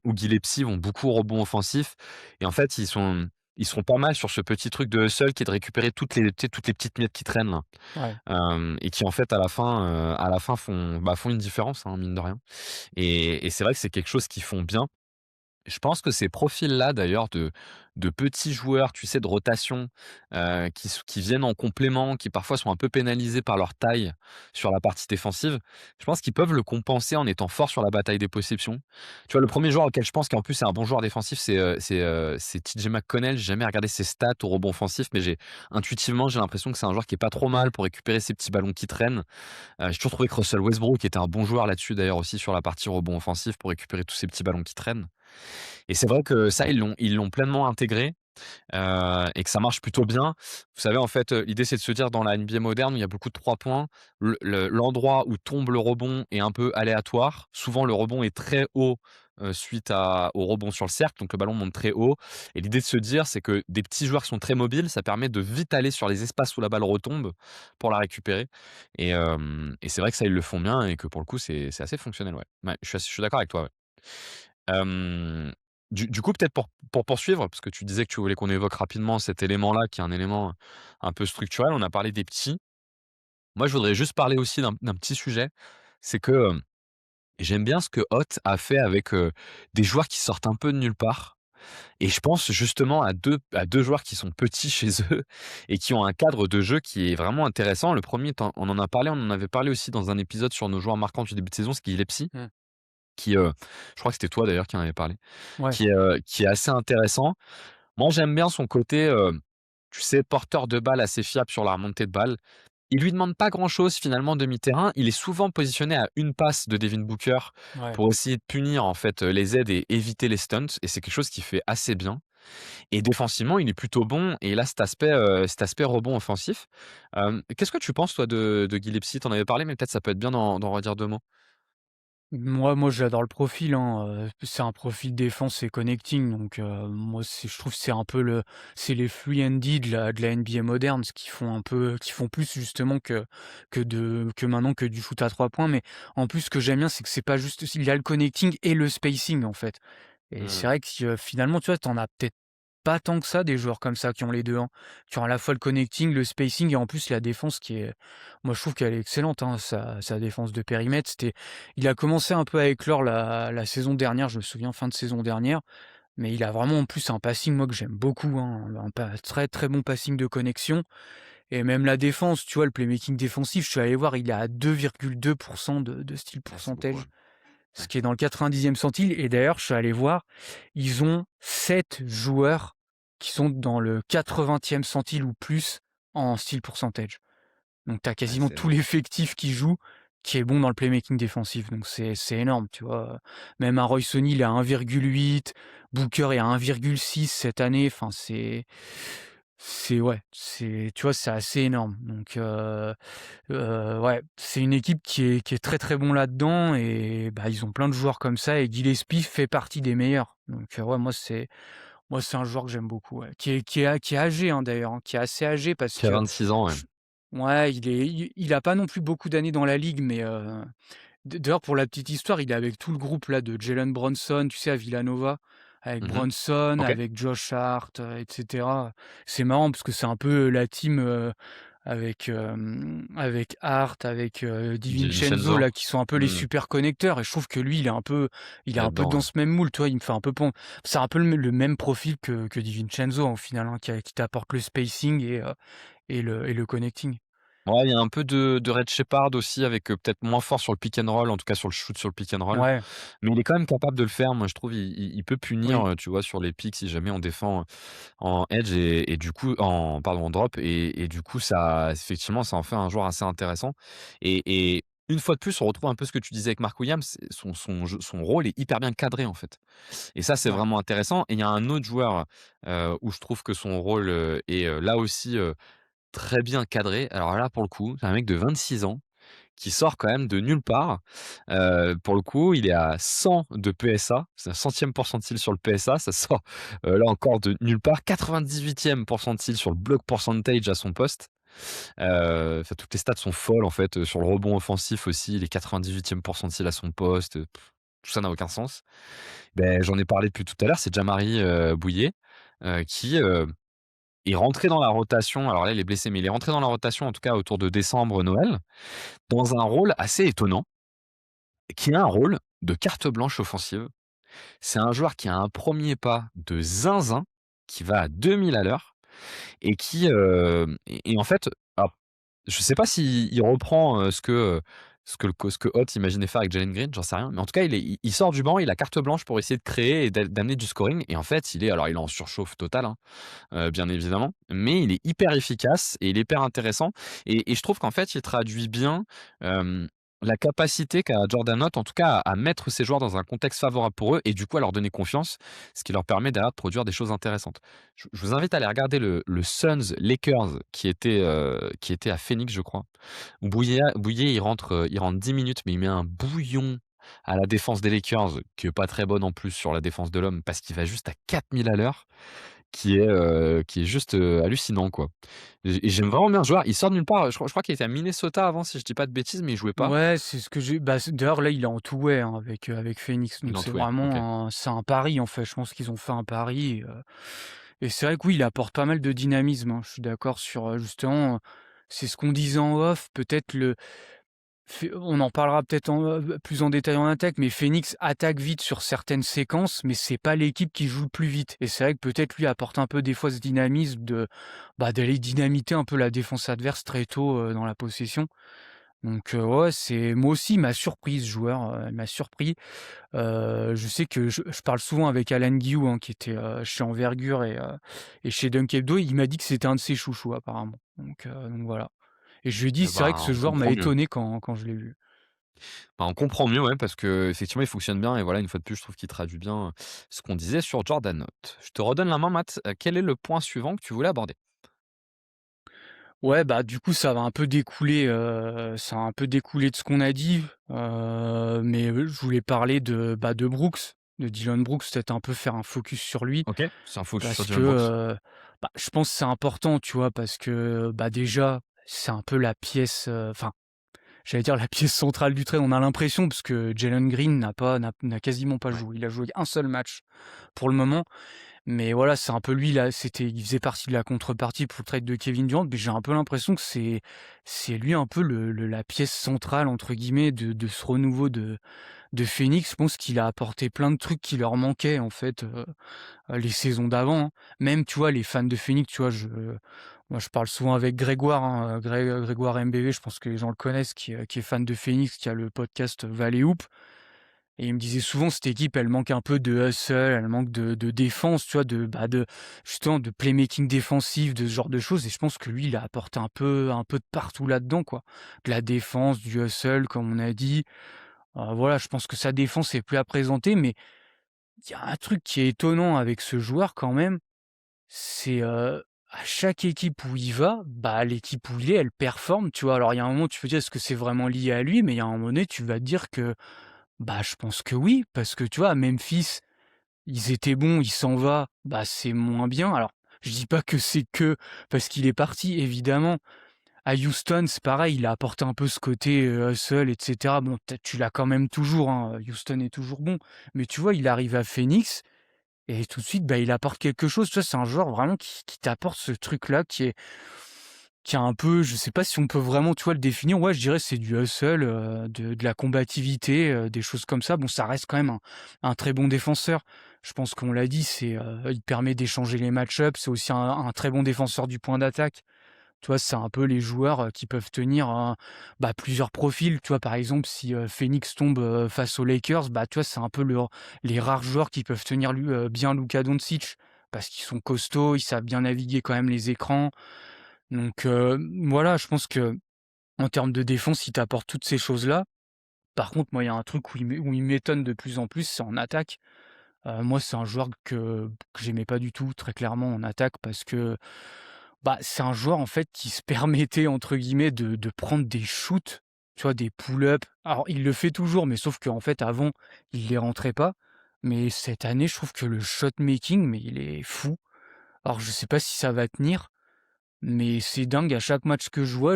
ou Guilepsy vont beaucoup au rebond offensif et en fait, ils sont pas mal sur ce petit truc de hustle qui est de récupérer toutes les petites miettes qui traînent là, Ouais. et qui en fait à la fin font une différence, hein, mine de rien et c'est vrai que c'est quelque chose qu'ils font bien. Je pense que ces profils-là d'ailleurs de petits joueurs, tu sais, de rotation, qui viennent en complément, qui parfois sont un peu pénalisés par leur taille sur la partie défensive, je pense qu'ils peuvent le compenser en étant forts sur la bataille des possessions. Tu vois, le premier joueur auquel je pense qui en plus est un bon joueur défensif, c'est TJ McConnell. J'ai jamais regardé ses stats au rebond offensif, mais intuitivement, j'ai l'impression que c'est un joueur qui est pas trop mal Mmh. pour récupérer ces petits ballons qui traînent. J'ai toujours trouvé que Russell Westbrook était un bon joueur là-dessus d'ailleurs aussi sur la partie rebond offensif pour récupérer tous ces petits ballons qui traînent. Et c'est vrai que ça, ils l'ont pleinement intégré, et que ça marche plutôt bien. Vous savez, en fait, l'idée, c'est de se dire dans la NBA moderne, où il y a beaucoup de 3 points, l'endroit où tombe le rebond est un peu aléatoire. Souvent, le rebond est très haut, suite au rebond sur le cercle, donc le ballon monte très haut et l'idée de se dire, c'est que des petits joueurs qui sont très mobiles, ça permet de vite aller sur les espaces où la balle retombe pour la récupérer et c'est vrai que ça, ils le font bien et que pour le coup, c'est assez fonctionnel, ouais. Ouais, je suis d'accord avec toi, ouais. Hem, du coup, peut-être pour poursuivre, parce que tu disais que tu voulais qu'on évoque rapidement cet élément-là, qui est un élément un peu structurel. On a parlé des petits. Moi, je voudrais juste parler aussi d'un petit sujet. C'est que, j'aime bien ce que Hott a fait avec, des joueurs qui sortent un peu de nulle part et je pense justement à 2 joueurs qui sont petits chez eux et qui ont un cadre de jeu qui est vraiment intéressant. Le premier, on en a parlé, on en avait parlé aussi dans un épisode sur nos joueurs marquants du début de saison, c'est Guilepsy, Mmh. qui, je crois que c'était toi d'ailleurs qui en avais parlé. Ouais. Qui est assez intéressant. Moi, j'aime bien son côté, tu sais, porteur de balle assez fiable sur la remontée de balle. Il lui demande pas grand-chose finalement demi-terrain. Il est souvent positionné à une passe de Devin Booker Ouais. pour essayer de punir en fait, les aides et éviter les stunts et c'est quelque chose qu'il fait assez bien et défensivement, il est plutôt bon et il a cet aspect rebond offensif. Qu'est-ce que tu penses toi de Gillespie? Tu en avais parlé mais peut-être ça peut être bien d'en redire 2 mots? Moi, j'adore le profil, hein, c'est un profil défense et connecting donc moi, je trouve que c'est les free and D de la NBA moderne, ce qui font plus justement que maintenant que du shoot à 3 points, mais en plus, ce que j'aime bien, c'est que c'est pas juste il y a le connecting et le spacing, en fait et Mmh. c'est vrai que finalement, tu vois, tu en as peut-être pas tant que ça des joueurs comme ça qui ont les 2 hein. Qui ont à la fois le connecting, le spacing et en plus la défense qui est moi je trouve qu'elle est excellente, hein, sa défense de périmètre. Il a commencé un peu à éclore la saison dernière, je me souviens fin de saison dernière, mais il a vraiment en plus un passing moi que j'aime beaucoup, hein, très, très bon passing de connexion et même la défense, tu vois? Le playmaking défensif, je suis allé voir, il est à 2,2 de steal Ah, c'est beaucoup, ouais. percentage. Ce Ouais. qui est dans le 90e centile et d'ailleurs, je suis allé voir, ils ont 7 joueurs qui sont dans le 80e centile ou plus en steal percentage. Donc tu as Ouais, quasiment c'est tout énorme. l'effectif qui joue, qui est bon dans le playmaking défensif. Donc c'est énorme, tu vois? Même un Royce O'Neal est à 1,8, Booker est à 1,6 cette année. Enfin ouais, tu vois, c'est assez énorme. Donc ouais, c'est une équipe qui est très, très bon là-dedans et bah, ils ont plein de joueurs comme ça et Gillespie fait partie des meilleurs. Donc ouais, moi c'est un joueur que j'aime beaucoup, ouais, qui est âgé, hein, d'ailleurs, hein, qui est assez âgé parce Qui a que 26 ans, ouais. j ouais, il a pas non plus beaucoup d'années dans la ligue mais d'ailleurs pour la petite histoire, il est avec tout le groupe là de Jalen Brunson, tu sais, à Villanova, avec Mmh. Brunson, OK. avec Josh Hart, et cetera. C'est marrant parce que c'est un peu la team, avec Hart, avec, Di DiVincenzo Vincenzo. là, qui sont un peu les Mmh. super connecteurs et je trouve que lui, il est un peu Là-dedans, dans ouais. ce même moule, tu vois? Il me fait un peu pen c'est un peu le même profil que DiVincenzo, hein, au final, hein, qui t'apporte le spacing et le connecting. Ouais, il y a un peu de Red Shepard aussi avec, peut-être moins fort sur le pick and roll, en tout cas sur le shoot sur le pick and roll. Ouais, Mais il est quand même capable de le faire. Moi, je trouve il peut punir, oui, tu vois, sur les picks si jamais on défend, en edge et du coup en drop et du coup ça effectivement, ça en fait un joueur assez intéressant et une fois de plus, on retrouve un peu ce que tu disais avec Mark Williams, c'est son rôle est hyper bien cadré, en fait et ça, c'est ouais, vraiment intéressant et il y a un autre joueur, où je trouve que son rôle, est, là aussi, très bien cadré. Alors là, pour le coup, c'est un mec de 26 ans qui sort quand même de nulle part. Pour le coup, il est à 100 de PSA, c'est un centième pourcentile sur le PSA, ça sort, là encore de nulle part. 98e pourcentile sur le block percentage à son poste. Enfin toutes les stats sont folles en fait, sur le rebond offensif aussi, il est 98e pourcentile à son poste, tout ça n'a aucun sens. Ben j'en ai parlé depuis tout à l'heure, c'est Jean-Marie, Bouillet, qui, est rentré dans la rotation. Alors là, il est blessé, mais il est rentré dans la rotation en tout cas autour de décembre, Noël, dans un rôle assez étonnant, qui a un rôle de carte blanche offensive. C'est un joueur qui a un premier pas de zinzin, qui va à 2000 à l'heure et qui, et en fait, alors je sais pas s'il reprend, ce que Ott imaginait faire avec Jalen Green, j'en sais rien, mais en tout cas, il sort du banc, il a carte blanche pour essayer de créer et d'amener du scoring et en fait, il est en surchauffe totale, hein, bien évidemment, mais il est hyper efficace et il est hyper intéressant et je trouve qu'en fait, il traduit bien, hem, la capacité qu'a Jordan Knott, en tout cas, à mettre ses joueurs dans un contexte favorable pour eux et du coup, à leur donner confiance, ce qui leur permet derrière de produire des choses intéressantes. Je vous invite à aller regarder le Suns Lakers qui était à Phoenix, je crois, où Bouillet, il rentre 10 minutes, mais il met un bouillon à la défense des Lakers, qui est pas très bonne en plus sur la défense de l'homme, parce qu'il va juste à 4000 à l'heure qui est juste, hallucinant, quoi. Et j'aime vraiment bien ce joueur. Il sort de nulle part, je crois qu'il était à Minnesota avant, si je dis pas de bêtises, mais il jouait pas. Ouais, c'est ce que j'ai bah, d'ailleurs là, il est en two-way, hein, avec Phoenix, Il donc en c'est tout, ouais, OK. vraiment c'est un pari, en fait. Je pense qu'ils ont fait un pari et c'est vrai que oui, il apporte pas mal de dynamisme, hein. Je suis d'accord sur, justement, c'est ce qu'on disait en off, peut-être le on en parlera peut-être plus en détail en attaque, mais Phoenix attaque vite sur certaines séquences, mais c'est pas l'équipe qui joue le plus vite. Et c'est vrai que peut-être lui apporte un peu des fois ce dynamisme d'aller dynamiter un peu la défense adverse très tôt dans la possession. Donc ouais, c'est moi aussi il m'a surpris ce joueur, il m'a surpris. Je sais que je parle souvent avec Alan Guillou, hein, qui était chez Envergure et chez Dunk Hebdo. Il m'a dit que c'était un de ses chouchous apparemment. Donc voilà. Et je lui ai dit, c'est vrai que Ben, ce on joueur m'a comprend mieux. étonné quand je l'ai vu. Ben, on comprend mieux, ouais, parce qu'effectivement, il fonctionne bien et voilà, une fois de plus, je trouve qu'il traduit bien, ce qu'on disait sur Jordan Note. Je te redonne la main, Matt. Quel est le point suivant que tu voulais aborder? Ouais, bah, du coup, ça a un peu découlé de ce qu'on a dit, mais je voulais parler de Brooks, de Dillon Brooks, peut-être un peu faire un focus sur lui OK, c'est un focus sur parce que, Dillon Brooks. je pense que c'est important, tu vois? Parce que, déjà, c'est un peu la pièce, enfin, j'allais dire la pièce centrale du trade. On a l'impression parce que Jalen Green n'a quasiment pas Ouais. joué. Il a joué un seul match pour le moment. Mais voilà, c'est un peu lui là, il faisait partie de la contrepartie pour le trade de Kevin Durant, mais j'ai un peu l'impression que c'est lui un peu la pièce «centrale» entre guillemets de ce renouveau de Phoenix. Je pense qu'il a apporté plein de trucs qui leur manquaient en fait, les saisons d'avant, hein. Même, tu vois, les fans de Phoenix, tu vois, moi je parle souvent avec Grégoire, hein, Grégoire MBV, je pense que les gens le connaissent, qui est fan de Phoenix, qui a le podcast Valley Hoop. Et il me disait souvent cette équipe, elle manque un peu de hustle, elle manque de défense, tu vois, de justement de playmaking défensif, de ce genre de choses. Et je pense que lui, il a apporté un peu de partout là-dedans, quoi. De la défense, du hustle, comme on a dit. Voilà, je pense que sa défense est plus à présenter, mais il y a un truc qui est étonnant avec ce joueur quand même, c'est, à chaque équipe où il va, bah, l'équipe où il est, elle performe, tu vois? Alors il y a un moment, tu peux dire: «Est-ce que c'est vraiment lié à lui?» mais il y a un moment donné, tu vas te dire que bah, je pense que oui, parce que tu vois, à Memphis, ils étaient bons, il s'en va, bah, c'est moins bien. Alors, je dis pas que c'est que parce qu'il est parti, évidemment. À Houston, c'est pareil, il a apporté un peu ce côté, hustle et cetera. Bon, tu l'as quand même toujours, hein, Houston est toujours bon. Mais tu vois, il arrive à Phoenix et tout de suite, bah, il apporte quelque chose. Tu vois, c'est un joueur vraiment qui t'apporte ce truc-là qui a un peu, je sais pas si on peut vraiment, tu vois, le définir. Ouais, je dirais c'est du hustle, de la combativité, des choses comme ça. Bon, ça reste quand même un très bon défenseur. Je pense qu'on l'a dit, il permet d'échanger les match-ups. C'est aussi un très bon défenseur du point d'attaque. Tu vois, c'est un peu les joueurs, qui peuvent tenir plusieurs profils. Tu vois, par exemple, si, Phoenix tombe, face aux Lakers, bah, tu vois, c'est un peu les rares joueurs qui peuvent tenir bien Luka Doncic parce qu'ils sont costauds, ils savent bien naviguer quand même les écrans. Donc voilà, je pense que en termes de défense, il t'apporte toutes ces choses-là. Par contre, moi, il y a un truc où il m'étonne de plus en plus, c'est en attaque. Moi, c'est un joueur que j'aimais pas du tout, très clairement, en attaque parce que, Bah, c'est un joueur en fait qui se permettait entre guillemets de prendre des shoots, tu vois? Des pull-ups. Alors il le fait toujours, mais sauf qu'en fait avant, il les rentrait pas. Mais cette année, je trouve que le shot making, mais il est fou. Alors je sais pas si ça va tenir, mais c'est dingue à chaque match que je vois,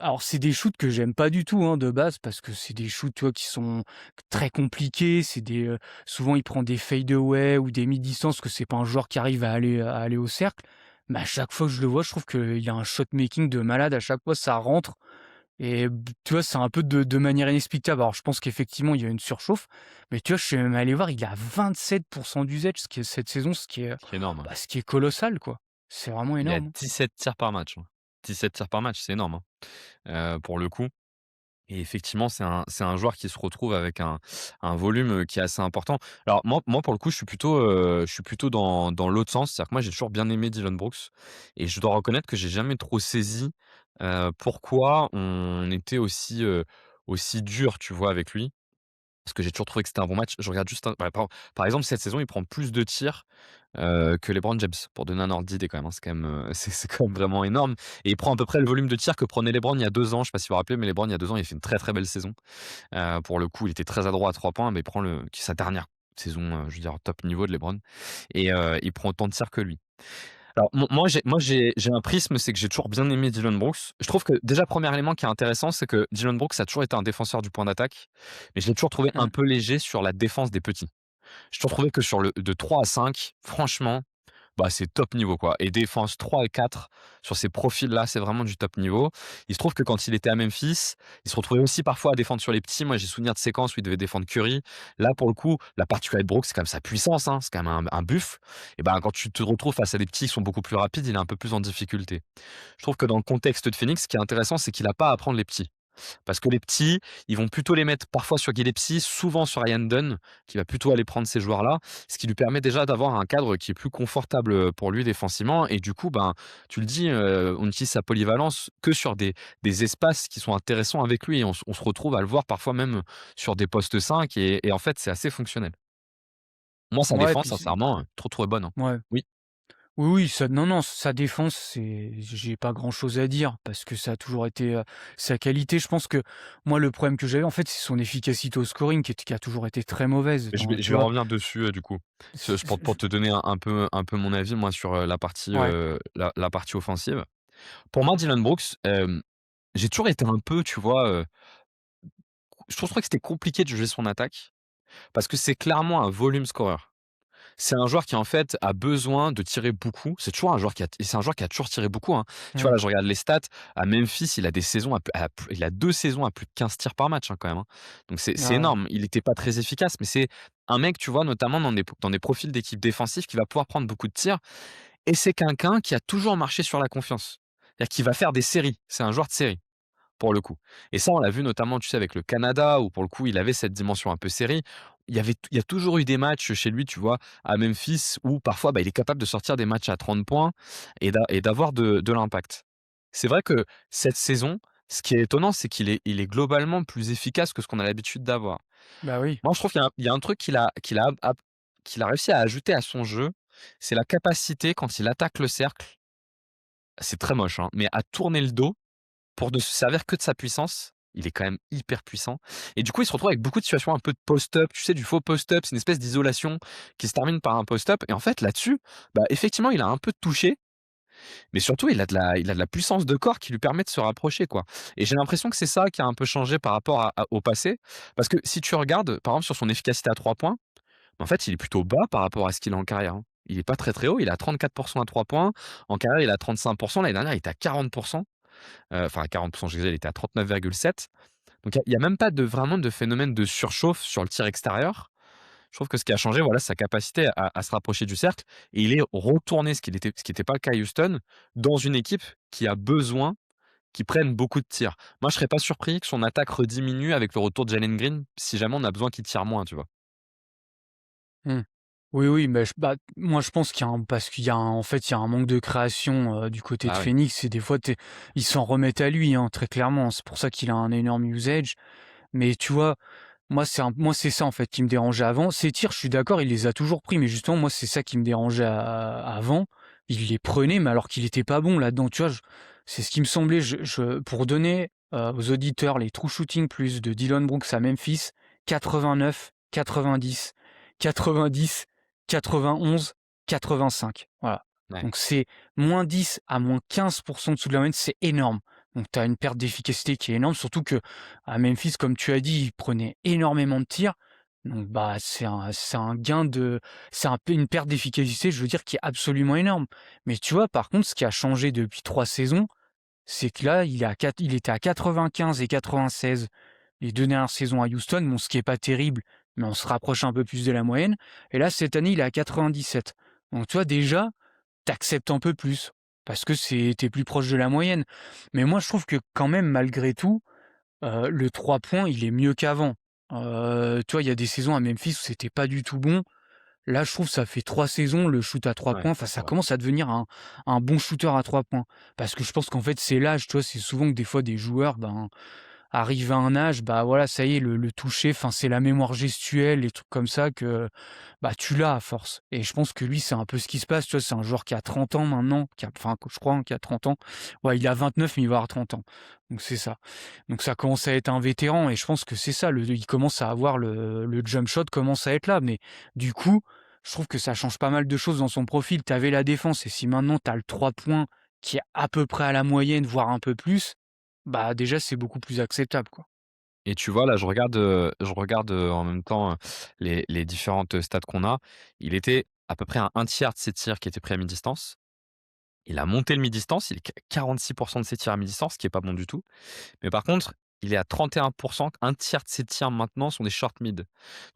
alors c'est des shoots que j'aime pas du tout, hein, de base parce que c'est des shoots, tu vois, qui sont très compliqués. Souvent il prend des fade away ou des mi-distance que c'est pas un joueur qui arrive à aller au cercle. Mais à chaque fois que je le vois, je trouve qu'il y a un shot making de malade. À chaque fois, ça rentre et tu vois, c'est un peu de manière inexplicable. Alors je pense qu'effectivement, il y a une surchauffe, mais tu vois, je suis même allé voir, il est à 27 d'usage, ce qui est cette saison, Ce qui est énorme, hein. ce qui est colossal, quoi. C'est vraiment Il est à énorme, hein. 17 tirs par match, hein. 17 tirs par match, c'est énorme, hein, pour le coup. Et effectivement, c'est un joueur qui se retrouve avec un volume, qui est assez important. Alors moi pour le coup, je suis plutôt dans l'autre sens. C'est-à-dire que moi, j'ai toujours bien aimé Dillon Brooks et je dois reconnaître que j'ai jamais trop saisi, pourquoi on était aussi dur, tu vois, avec lui. Parce que j'ai toujours trouvé que c'était un bon match. Je regarde juste un bah, par exemple, cette saison, il prend plus de tirs, que LeBron James, pour donner un ordre d'idée quand même, hein. C'est quand même, c'est quand même vraiment énorme et il prend à peu près le volume de tirs que prenait LeBron il y a 2 ans. Je sais pas si vous vous rappelez, mais LeBron, il y a 2 ans, il a fait une très, très belle saison. Pour le coup, il était très adroit à 3 points, mais il prend sa dernière saison, je veux dire top niveau de LeBron et il prend autant de tirs que lui. Alors moi j'ai un prisme, c'est que j'ai toujours bien aimé Dillon Brooks. Je trouve que déjà, premier élément qui est intéressant, c'est que Dillon Brooks a toujours été un défenseur du point d'attaque, mais je l'ai toujours trouvé un Mmh. peu léger sur la défense des petits. J'ai toujours trouvé que sur le de 3 à 5, franchement, bah, c'est top niveau, quoi, et défense 3 et 4 sur ces profils-là, c'est vraiment du top niveau. Il se trouve que quand il était à Memphis, il se retrouvait aussi parfois à défendre sur les petits. Moi, j'ai souvenir de séquences où il devait défendre Curry. Là, pour le coup, la particularité de Brooks, c'est quand même sa puissance, hein, c'est quand même un buff et ben, quand tu te retrouves face à des petits qui sont beaucoup plus rapides, il est un peu plus en difficulté. Je trouve que dans le contexte de Phoenix, ce qui est intéressant, c'est qu'il a pas à prendre les petits. Parce que les petits, ils vont plutôt les mettre parfois sur Gillespie, souvent sur Ryan Dunn, qui va plutôt aller prendre ces joueurs-là, ce qui lui permet déjà d'avoir un cadre qui est plus confortable, pour lui défensivement et du coup, ben, tu le dis, on utilise sa polyvalence que sur des espaces qui sont intéressants avec lui et on se retrouve à le voir parfois même sur des postes 5 et en fait, c'est assez fonctionnel. Moi, sa Ouais, défense puis sincèrement, trop bonne, hein. ouais. Oui, Oui, oui, non, non, sa défense, j'ai pas grand-chose à dire parce que ça a toujours été, sa qualité. Je pense que moi, le problème que j'avais, en fait, c'est son efficacité au scoring qui a toujours été très mauvaise et je dans vais tu je vais vois? revenir dessus, du coup. Ce C pour te donner un peu mon avis, moi, sur, la partie, Ouais. la partie offensive. Pour moi, Dillon Brooks, j'ai toujours été un peu, tu vois, je trouve que c'était compliqué de juger son attaque parce que c'est clairement un volume scoreur. C'est un joueur qui, en fait, a besoin de tirer beaucoup. C'est un joueur qui a toujours tiré beaucoup, hein. Tu vois, Mmh. là, je regarde les stats. À Memphis, il a des saisons il a 2 saisons à plus de 15 tirs par match, hein, quand même, hein. Donc c'est Ah ouais. énorme. Il était pas très efficace, mais c'est un mec, tu vois, notamment dans des profils d'équipe défensive qui va pouvoir prendre beaucoup de tirs et c'est quelqu'un qui a toujours marché sur la confiance. C'est-à-dire qu'il va faire des séries. C'est un joueur de série. Pour le coup. Et ça, on l'a vu notamment, tu sais, avec le Canada où pour le coup, il avait cette dimension un peu série. Il y a toujours eu des matchs chez lui, tu vois, à Memphis où parfois, bah, il est capable de sortir des matchs à 30 points et d'avoir de l'impact. C'est vrai que cette saison, ce qui est étonnant, c'est qu'il est globalement plus efficace que ce qu'on a l'habitude d'avoir. Bah oui. Moi, je trouve qu'il y a un truc qu'il a réussi à ajouter à son jeu, c'est la capacité quand il attaque le cercle, c'est très moche, hein, mais à tourner le dos pour ne se servir que de sa puissance. Il est quand même hyper puissant et du coup, il se retrouve avec beaucoup de situations un peu de post-up, tu sais, du faux post-up. C'est une espèce d'isolation qui se termine par un post-up et en fait, là-dessus, bah, effectivement, il a un peu touché, mais surtout, il a de la puissance de corps qui lui permet de se rapprocher, quoi, et j'ai l'impression que c'est ça qui a un peu changé par rapport au passé. Parce que si tu regardes, par exemple, sur son efficacité à 3 points, en fait, il est plutôt bas par rapport à ce qu'il a en carrière, hein. Il est pas très, très haut. Il est à 34 à 3 points. En carrière, il est à 35. L'année dernière, il était à 40, enfin à 40, je disais, il était à 39,7. Donc il y a même pas vraiment de phénomène de surchauffe sur le tir extérieur. Je trouve que ce qui a changé, voilà, c'est sa capacité à se rapprocher du cercle et il est retourné, ce qui était pas le cas à Houston, dans une équipe qui a besoin qu'il prenne beaucoup de tirs. Moi, je serais pas surpris que son attaque rediminue avec le retour de Jalen Green, si jamais on a besoin qu'il tire moins, tu vois? Mmh. Oui, oui, mais moi, je pense qu'il y a un parce qu'il y a un en fait, il y a un manque de création, du côté de Ah oui. Phoenix et des fois, ils s'en remettent à lui, hein, très clairement. C'est pour ça qu'il a un énorme usage. Mais tu vois, moi, c'est ça, en fait, qui me dérangeait avant. Ses tirs, je suis d'accord, il les a toujours pris, mais justement, moi, c'est ça qui me dérangeait avant. il les prenait, mais alors qu'il était pas bon là-dedans, tu vois? C'est ce qui me semblait, pour donner, aux auditeurs les True Shooting Plus de Dillon Brooks à Memphis, 89, 90, 90, 91, 85. Voilà. Ouais, Donc c'est -10 à -15 dessous de la moyenne, c'est énorme. Donc tu as une perte d'efficacité qui est énorme, surtout qu'à Memphis, comme tu as dit, il prenait énormément de tirs. Donc bah, c'est un gain de c'est un peu une perte d'efficacité, je veux dire, qui est absolument énorme. Mais tu vois, par contre, ce qui a changé depuis 3 saisons, c'est que là, il était à 95 et 96 les 2 dernières saisons à Houston, bon, ce qui est pas terrible, mais on se rapproche un peu plus de la moyenne. Et là, cette année, il est à 97. Donc tu vois, déjà, tu acceptes un peu plus parce que tu plus proche de la moyenne. Mais moi, je trouve que quand même, malgré tout, le 3 points, il est mieux qu'avant. Tu vois, il y a des saisons à Memphis où c'était pas du tout bon. Là, je trouve ça fait 3 saisons, le shoot à 3 ouais, points, enfin, c'est ça vrai. commence à devenir un bon shooter à 3 points. Parce que je pense qu'en fait, c'est l'âge, tu vois? C'est souvent que des fois des joueurs, ben, arrivent à un âge, bah, voilà, ça y est, le toucher, enfin, c'est la mémoire gestuelle, les trucs comme ça que, bah, tu l'as à force. Et je pense que lui, c'est un peu ce qui se passe, tu vois? C'est un joueur qui a 30 ans maintenant, enfin, je crois, hein, qui a 30 ans. Ouais, il a 29, mais il va avoir 30 ans. Donc c'est ça. Donc ça commence à être un vétéran et je pense que c'est ça, il commence à avoir le jump shot commence à être là. Mais du coup, je trouve que ça change pas mal de choses dans son profil. Tu avais la défense et si maintenant tu as le 3 points qui est à peu près à la moyenne, voire un peu plus, bah, déjà, c'est beaucoup plus acceptable, quoi. Et tu vois, là, je regarde, en même temps, les différentes, stats qu'on a. Il était à peu près à un tiers de ses tirs qui étaient pris à mi-distance. Il a monté le mi-distance, il est 46 de ses tirs à mi-distance, ce qui est pas bon du tout. Mais par contre, il est à 31, un tiers de ses tirs maintenant sont des short mid. Donc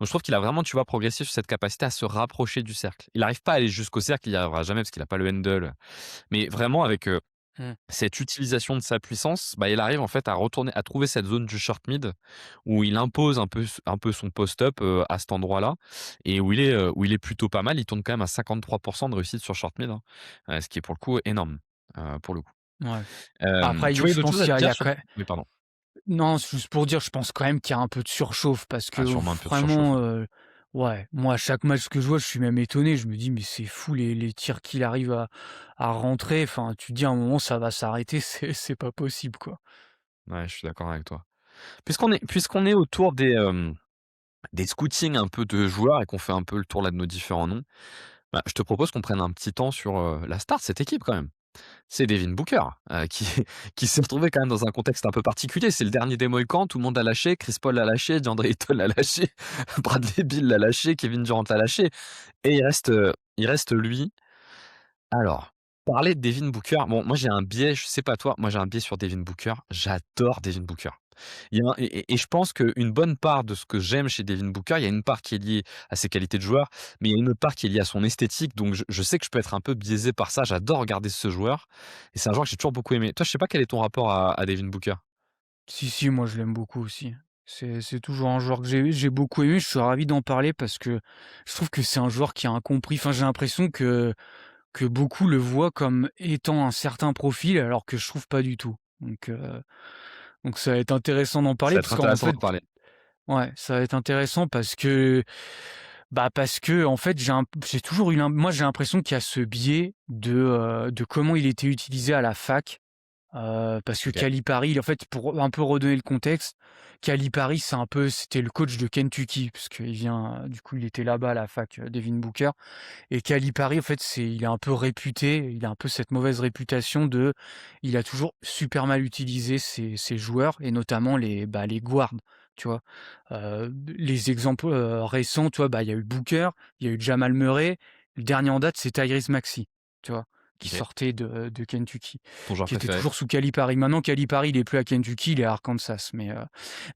je trouve qu'il a vraiment, tu vois, progressé sur cette capacité à se rapprocher du cercle. Il n'arrive pas à aller jusqu'au cercle, il n'y arrivera jamais parce qu'il a pas le handle. Mais vraiment avec, Mmh. cette utilisation de sa puissance, bah, il arrive en fait à retourner à trouver cette zone du short mid où il impose un peu son post-up, à cet endroit-là et où il est plutôt pas mal. Il tourne quand même à 53 de réussite sur short mid, hein, ce qui est pour le coup énorme, pour le coup. Ouais. Après, Tu vois, il y a je d'autres choses pense à qu'il y te a dire quand sur même oui, pardon. non, c'est juste pour dire, je pense quand même qu'il y a un peu de surchauffe parce que Ah, sûrement un peu de surchauffe, vraiment, ouais. ouais, moi, à chaque match que je vois, je suis même étonné. Je me dis: «Mais c'est fou les tirs qu'il arrive à rentrer». Enfin, tu te dis à un moment, ça va s'arrêter, c'est pas possible, quoi. Ouais, je suis d'accord avec toi. Puisqu'on est autour des scootings un peu de joueurs et qu'on fait un peu le tour là de nos différents noms, bah, je te propose qu'on prenne un petit temps sur, la star de cette équipe quand même. C'est Devin Booker, qui qui s'est retrouvé quand même dans un contexte un peu particulier. C'est le dernier des Mohicans, tout le monde l'a lâché, Chris Paul l'a lâché, DeAndre Ayton l'a lâché, Bradley Beal l'a lâché, Kevin Durant l'a lâché et il reste lui. Alors, parler de Devin Booker, bon, moi j'ai un biais, je sais pas toi, moi j'ai un biais sur Devin Booker. J'adore Devin Booker. Il y a un et je pense qu'une bonne part de ce que j'aime chez Devin Booker, il y a une part qui est liée à ses qualités de joueur, mais il y a une autre part qui est liée à son esthétique, donc je sais que je peux être un peu biaisé par ça. J'adore regarder ce joueur et c'est un joueur que j'ai toujours beaucoup aimé. Toi, je sais pas quel est ton rapport à Devin Booker? Si, si, moi, je l'aime beaucoup aussi. C'est toujours un joueur que j'ai beaucoup aimé. Je suis ravi d'en parler parce que je trouve que c'est un joueur qui a un compris enfin, j'ai l'impression que beaucoup le voient comme étant un certain profil alors que je trouve pas du tout. Donc ça va être intéressant d'en Ça parler va être parce qu'en intéressant fait d'en parler. ouais, ça va être intéressant parce que, bah, parce que en fait, j'ai toujours eu moi, j'ai l'impression qu'il y a ce biais de comment il était utilisé à la fac. Parce que OK. Calipari, en fait, pour un peu redonner le contexte, Calipari, c'était le coach de Kentucky, parce qu'il vient, du coup, il était là-bas à la fac, Devin Booker. Et Calipari, en fait, il est un peu réputé, il a un peu cette mauvaise réputation il a toujours super mal utilisé ses joueurs et notamment les guards, tu vois? Les exemples, récents, tu vois? Bah, il y a eu Booker, il y a eu Jamal Murray, le dernier en date, c'est Tyrese Maxey, tu vois? Qui OK. sortait de Kentucky, Ton joueur qui était préféré? toujours sous Calipari. Maintenant, Calipari, il est plus à Kentucky, il est à Arkansas, mais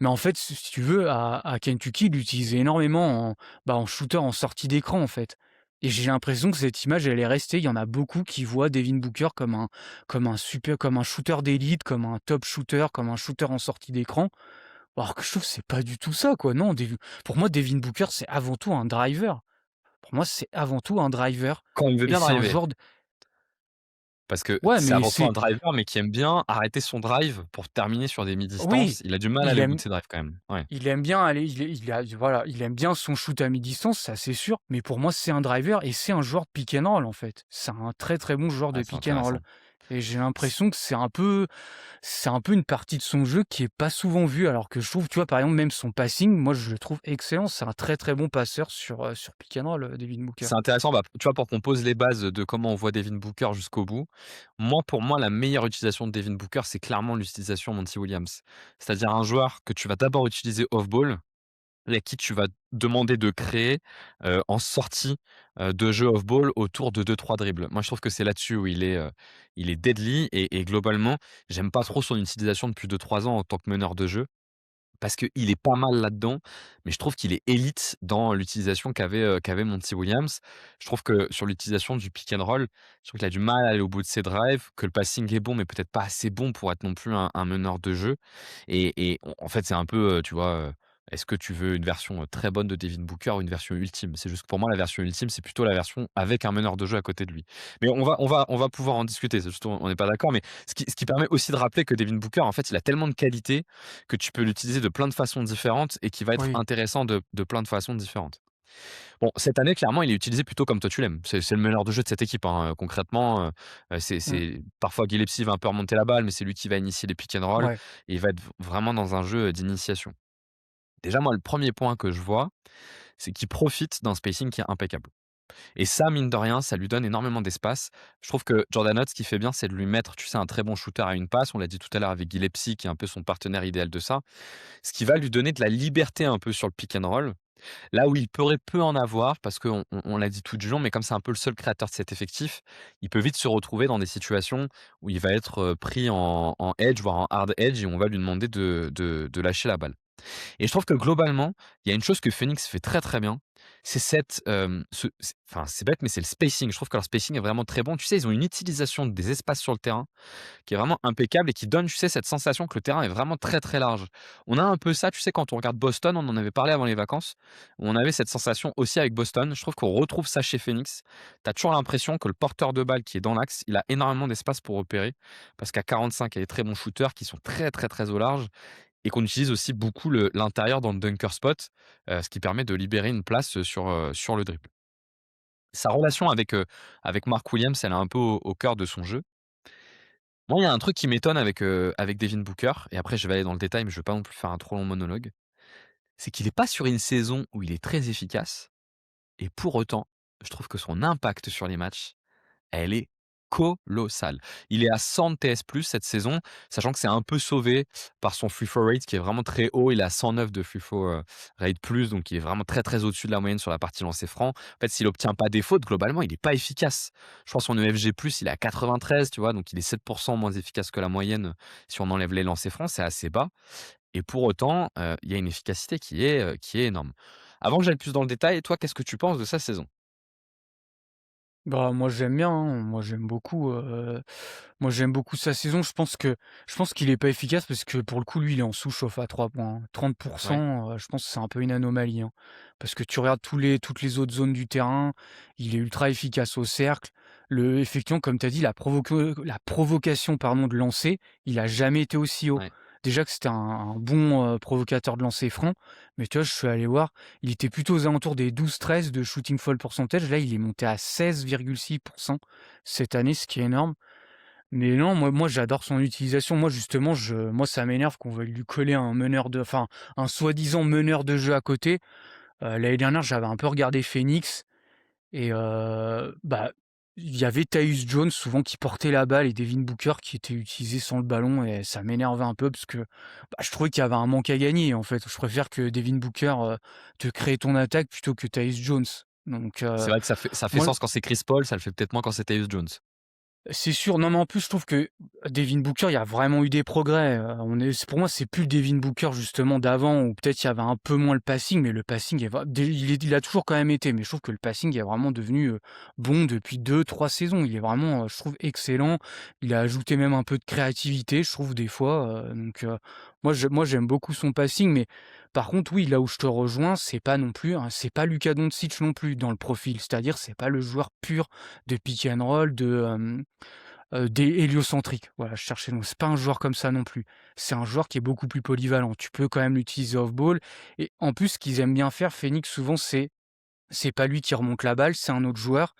en fait, si tu veux, à Kentucky, il l'utilisait énormément en shooter, en sortie d'écran, en fait. Et j'ai l'impression que cette image, elle est restée. Il y en a beaucoup qui voient Devin Booker comme un shooter d'élite, comme un top shooter, comme un shooter en sortie d'écran. Alors que je trouve que c'est pas du tout ça, quoi. Non, pour moi, Devin Booker, c'est avant tout un driver. Pour moi, c'est avant tout un driver Quand il veut et bien c'est un driver. joueur Parce que Ouais, c'est mais avant tout c'est un driver, mais qui aime bien arrêter son drive pour terminer sur des oui, mi-distances. Il a du mal à il aller au bout aime de ses drives quand même. Ouais, il aime bien aller il a voilà, il aime bien son shoot à mi-distance, ça c'est sûr, mais pour moi, c'est un driver et c'est un joueur de pick and roll, en fait. C'est un très, très bon joueur ouais, de c'est pick and roll intéressant. et j'ai C l'impression que c'est un peu une partie de son jeu qui est pas souvent vue, alors que je trouve, tu vois, par exemple, même son passing, moi, je le trouve excellent. C'est un très, très bon passeur sur pick and roll, Devin Booker. c'est intéressant, bah, tu vois, pour qu'on pose les bases de comment on voit Devin Booker jusqu'au bout. Moi, pour moi, la meilleure utilisation de Devin Booker, c'est clairement l'utilisation de Monty Williams. C'est-à-dire un joueur que tu vas d'abord utiliser off ball et à qui tu vas demander de créer, en sortie, de jeu off ball autour de 2-3 dribbles. Moi, je trouve que c'est là-dessus où il est deadly et globalement, j'aime pas trop son utilisation depuis 2-3 ans en tant que meneur de jeu. Parce qu'il est pas mal là-dedans, mais je trouve qu'il est élite dans l'utilisation qu'avait Monty Williams. Je trouve que sur l'utilisation du pick and roll, je trouve qu'il a du mal à aller au bout de ses drives, que le passing est bon, mais peut-être pas assez bon pour être non plus un meneur de jeu et en fait, c'est un peu, tu vois, est-ce que tu veux une version, très bonne de Devin Booker ou une version ultime? C'est juste que pour moi, la version ultime, c'est plutôt la version avec un meneur de jeu à côté de lui. Mais on va pouvoir en discuter, c'est juste on n'est pas d'accord, mais ce qui permet aussi de rappeler que Devin Booker, en fait, il a tellement de qualités que tu peux l'utiliser de plein de façons différentes et qui va être Oui. intéressant de plein de façons différentes. Bon, cette année, clairement, il est utilisé plutôt comme toi tu l'aimes. C'est le meneur de jeu de cette équipe, hein, concrètement, Mmh. c'est parfois Gillespie va un peu remonter la balle, mais c'est lui qui va initier les pick and roll Ouais. et il va être vraiment dans un jeu, d'initiation. Déjà, moi, le premier point que je vois, c'est qu'il profite d'un spacing qui est impeccable. Et ça, mine de rien, ça lui donne énormément d'espace. Je trouve que Jordan Hutt, ce qu'il fait bien, c'est de lui mettre, tu sais, un très bon shooter à une passe. On l'a dit tout à l'heure avec Gillespie, qui est un peu son partenaire idéal de ça. Ce qui va lui donner de la liberté un peu sur le pick and roll. Là où il pourrait peu en avoir, parce qu'on l'a dit tout du long, mais comme c'est un peu le seul créateur de cet effectif, il peut vite se retrouver dans des situations où il va être pris en edge, voire en hard edge, et on va lui demander de lâcher la balle. Et je trouve que globalement, il y a une chose que Phoenix fait très, très bien, c'est cette, enfin, c'est bête, mais c'est le spacing. Je trouve que leur spacing est vraiment très bon. Tu sais, ils ont une utilisation des espaces sur le terrain qui est vraiment impeccable et qui donne, tu sais, cette sensation que le terrain est vraiment très, très large. On a un peu ça, tu sais, quand on regarde Boston, on en avait parlé avant les vacances, on avait cette sensation aussi avec Boston. Je trouve qu'on retrouve ça chez Phoenix. Tu as toujours l'impression que le porteur de balle qui est dans l'axe, il a énormément d'espace pour repérer parce qu'à 45, il y a des très bons shooters qui sont très, très, très au large et qu'on utilise aussi beaucoup l'intérieur dans le dunker spot, ce qui permet de libérer une place, sur le dribble. Sa relation avec Mark Williams, elle est un peu au cœur de son jeu. Moi, il y a un truc qui m'étonne avec Devin Booker et après je vais aller dans le détail, mais je ne veux pas non plus faire un trop long monologue. C'est qu'il est pas sur une saison où il est très efficace et pour autant, je trouve que son impact sur les matchs, elle est colossale. Il est à 100 TS+ cette saison, sachant que c'est un peu sauvé par son free throw rate qui est vraiment très haut. Il est à 109 de free throw, rate plus, donc il est vraiment très, très au-dessus de la moyenne sur la partie lancer franc. En fait, s'il obtient pas des fautes, globalement, il est pas efficace. Je crois son EFG+, il est à 93, tu vois? Donc il est 7 moins efficace que la moyenne, si on enlève les lancers francs, c'est assez bas et pour autant, il y a une efficacité qui est énorme. Avant que j'aille plus dans le détail, toi, qu'est-ce que tu penses de sa saison? Bah, moi j'aime bien, hein. Moi j'aime beaucoup sa saison. Je pense qu'il est pas efficace parce que pour le coup, lui, il est en sous-chauffe à 3 points, hein. 30 Ouais, je pense que c'est un peu une anomalie, hein. Parce que tu regardes toutes les autres zones du terrain, il est ultra efficace au cercle. Effectivement, comme tu as dit, la provocation, pardon, de lancer, il a jamais été aussi haut. ouais. Déjà que c'était un bon, provocateur de lancer franc, mais tu vois, je suis allé voir, il était plutôt aux alentours des 12-13 de shooting fall percentage. Là, il est monté à 16,6 cette année, ce qui est énorme. Mais non, moi j'adore son utilisation. Moi justement, moi ça m'énerve qu'on veuille lui coller un soi-disant meneur de jeu à côté. L'année dernière, j'avais un peu regardé Phoenix et bah, il y avait Tyus Jones souvent qui portait la balle et Devin Booker qui était utilisé sans le ballon et ça m'énervait un peu parce que, bah, je trouvais qu'il y avait un manque à gagner en fait. Je préfère que Devin Booker, te crée ton attaque plutôt que Tyus Jones. Donc C'est vrai que ça fait moi sens quand c'est Chris Paul, ça le fait peut-être moins quand c'est Tyus Jones. c'est sûr. Non, mais en plus, je trouve que Devin Booker, il y a vraiment eu des progrès. Pour moi, c'est plus le Devin Booker justement d'avant, où peut-être il y avait un peu moins le passing, mais le passing il a toujours quand même été. Mais je trouve que le passing est vraiment devenu bon depuis 2, 3 saisons. Il est vraiment, je trouve, excellent. Il a ajouté même un peu de créativité, je trouve, des fois. Moi, j'aime beaucoup son passing, mais par contre, oui, là où je te rejoins, c'est pas non plus, c'est pas Luka Doncic non plus dans le profil. C'est-à-dire, c'est pas le joueur pur de pick and roll, des héliocentriques. Voilà, je cherchais le mot. C'est pas un joueur comme ça non plus. C'est un joueur qui est beaucoup plus polyvalent. Tu peux quand même l'utiliser off ball et en plus, ce qu'ils aiment bien faire, Phoenix, souvent, c'est pas lui qui remonte la balle, c'est un autre joueur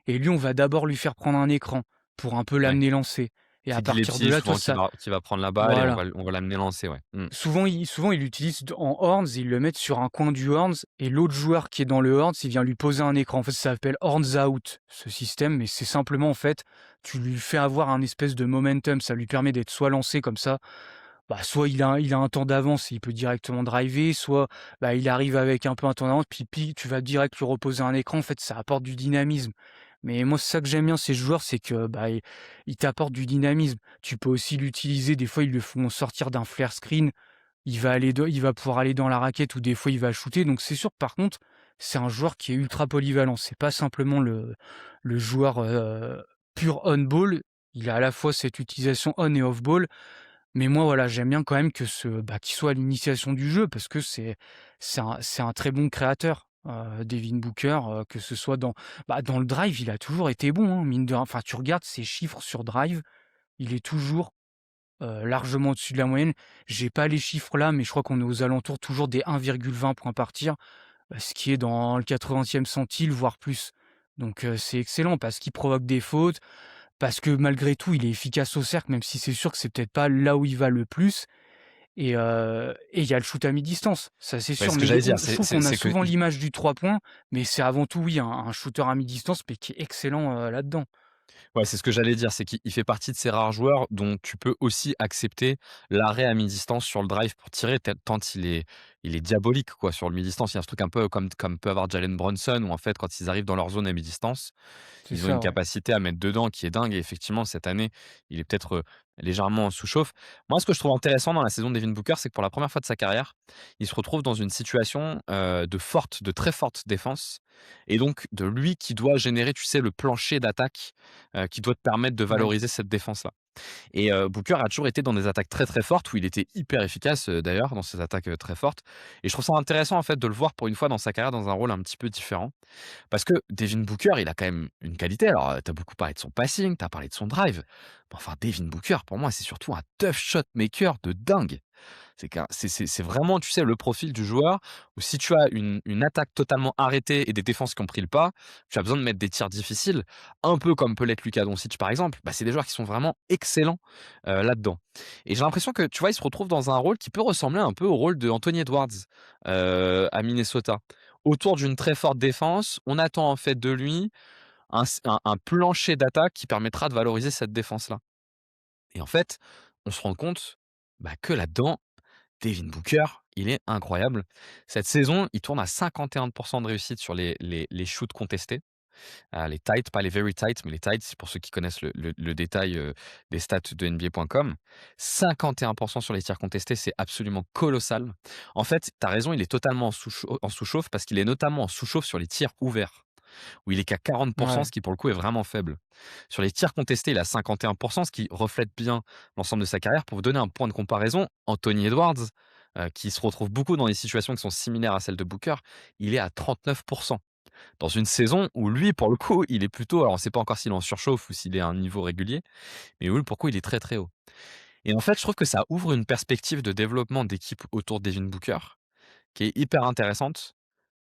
et lui, on va d'abord lui faire prendre un écran pour un peu Ouais. l'amener lancer et à C'est partir de Gillespie là, toi, souvent ça qui va prendre la balle et voilà. on va l'amener lancer, ouais. Mmh. Souvent, il l'utilise en horns, ils le mettent sur un coin du horns et l'autre joueur qui est dans le horns, il vient lui poser un écran. En fait, ça s'appelle horns out, ce système, mais c'est simplement, en fait, tu lui fais avoir un espèce de momentum. Ça lui permet d'être soit lancé comme ça, bah, soit il a un temps d'avance et il peut directement driver, soit, bah, il arrive avec un peu un temps d'avance, puis tu vas direct lui reposer un écran. En fait, ça apporte du dynamisme. Mais moi, c'est ça que j'aime bien ces joueurs, c'est que, bah, ils t'apportent du dynamisme. Tu peux aussi l'utiliser, des fois, ils le font sortir d'un flare screen, il va pouvoir aller dans la raquette ou des fois il va shooter. Donc c'est sûr que par contre, c'est un joueur qui est ultra polyvalent. C'est pas simplement le joueur, pur on ball. Il a à la fois cette utilisation on et off ball. Mais moi voilà, j'aime bien quand même que qu'il soit à l'initiation du jeu parce que c'est un très bon créateur, Devin Booker, que ce soit dans le drive, il a toujours été bon, hein, mine de rien. Enfin, tu regardes ses chiffres sur drive, il est toujours largement au-dessus de la moyenne. J'ai pas les chiffres là, mais je crois qu'on est aux alentours toujours des 1,20 points par tir, ce qui est dans le 80e centile, voire plus. Donc c'est excellent parce qu'il provoque des fautes, parce que malgré tout, il est efficace au cercle, même si c'est sûr que c'est peut-être pas là où il va le plus et il y a le shoot à mi-distance, ça c'est Ouais, sûr, ce que mais j'allais dire, je trouve qu'on a c'est que souvent l'image du 3 points, mais c'est avant tout, oui, un shooter à mi-distance, mais qui est excellent, là-dedans. ouais, c'est ce que j'allais dire, c'est qu'il fait partie de ces rares joueurs dont tu peux aussi accepter l'arrêt à mi-distance sur le drive pour tirer tant il est diabolique quoi sur le mi-distance. Il y a ce truc un peu comme peut avoir Jalen Brunson où en fait quand ils arrivent dans leur zone à mi-distance, C'est ils ont une ça, ouais. capacité à mettre dedans qui est dingue et effectivement cette année, il est peut-être, légèrement en sous-chauffe. Moi, ce que je trouve intéressant dans la saison de Devin Booker, c'est que pour la première fois de sa carrière, il se retrouve dans une situation, de très forte défense et donc de lui qui doit générer, tu sais, le plancher d'attaque, qui doit te permettre de Ouais. valoriser cette défense-là. Et Booker a toujours été dans des attaques très, très fortes où il était hyper efficace, d'ailleurs dans ces attaques, très fortes et je trouve ça intéressant en fait de le voir pour une fois dans sa carrière dans un rôle un petit peu différent. Parce que Devin Booker, il a quand même une qualité. Alors, tu as beaucoup parlé de son passing, tu as parlé de son drive. Mais enfin, Devin Booker, pour moi, c'est surtout un tough shot maker de dingue. C'est vraiment, tu sais, le profil du joueur où si tu as une attaque totalement arrêtée et des défenses qui ont pris le pas, tu as besoin de mettre des tirs difficiles, un peu comme peut l'être Luka Doncic par exemple. Bah, c'est des joueurs qui sont vraiment excellents là-dedans. Et j'ai l'impression que, tu vois, il se retrouve dans un rôle qui peut ressembler un peu au rôle de Anthony Edwards à Minnesota. Autour d'une très forte défense, on attend en fait de lui un plancher d'attaque qui permettra de valoriser cette défense-là. Et en fait, on se rend compte bah, que là-dedans, Devin Booker, il est incroyable. Cette saison, il tourne à 51 de réussite sur les shoots contestés. Les tight, pas les very tight, mais les tight, c'est pour ceux qui connaissent le détail, des stats de NBA.com. 51 sur les tirs contestés, c'est absolument colossal. En fait, tu as raison, il est totalement en sous-chauffe parce qu'il est notamment en sous-chauffe sur les tirs ouverts, où il est qu'à 40 Ouais. ce qui pour le coup est vraiment faible. Sur les tirs contestés, il a 51 ce qui reflète bien l'ensemble de sa carrière. Pour vous donner un point de comparaison, Anthony Edwards, qui se retrouve beaucoup dans des situations qui sont similaires à celles de Booker, il est à 39 dans une saison où lui, pour le coup, il est plutôt alors on ne sait pas encore s'il est en surchauffe ou s'il est à un niveau régulier, mais oui, pour le coup, il est très, très haut. Et en fait, je trouve que ça ouvre une perspective de développement d'équipe autour de Devin Booker qui est hyper intéressante.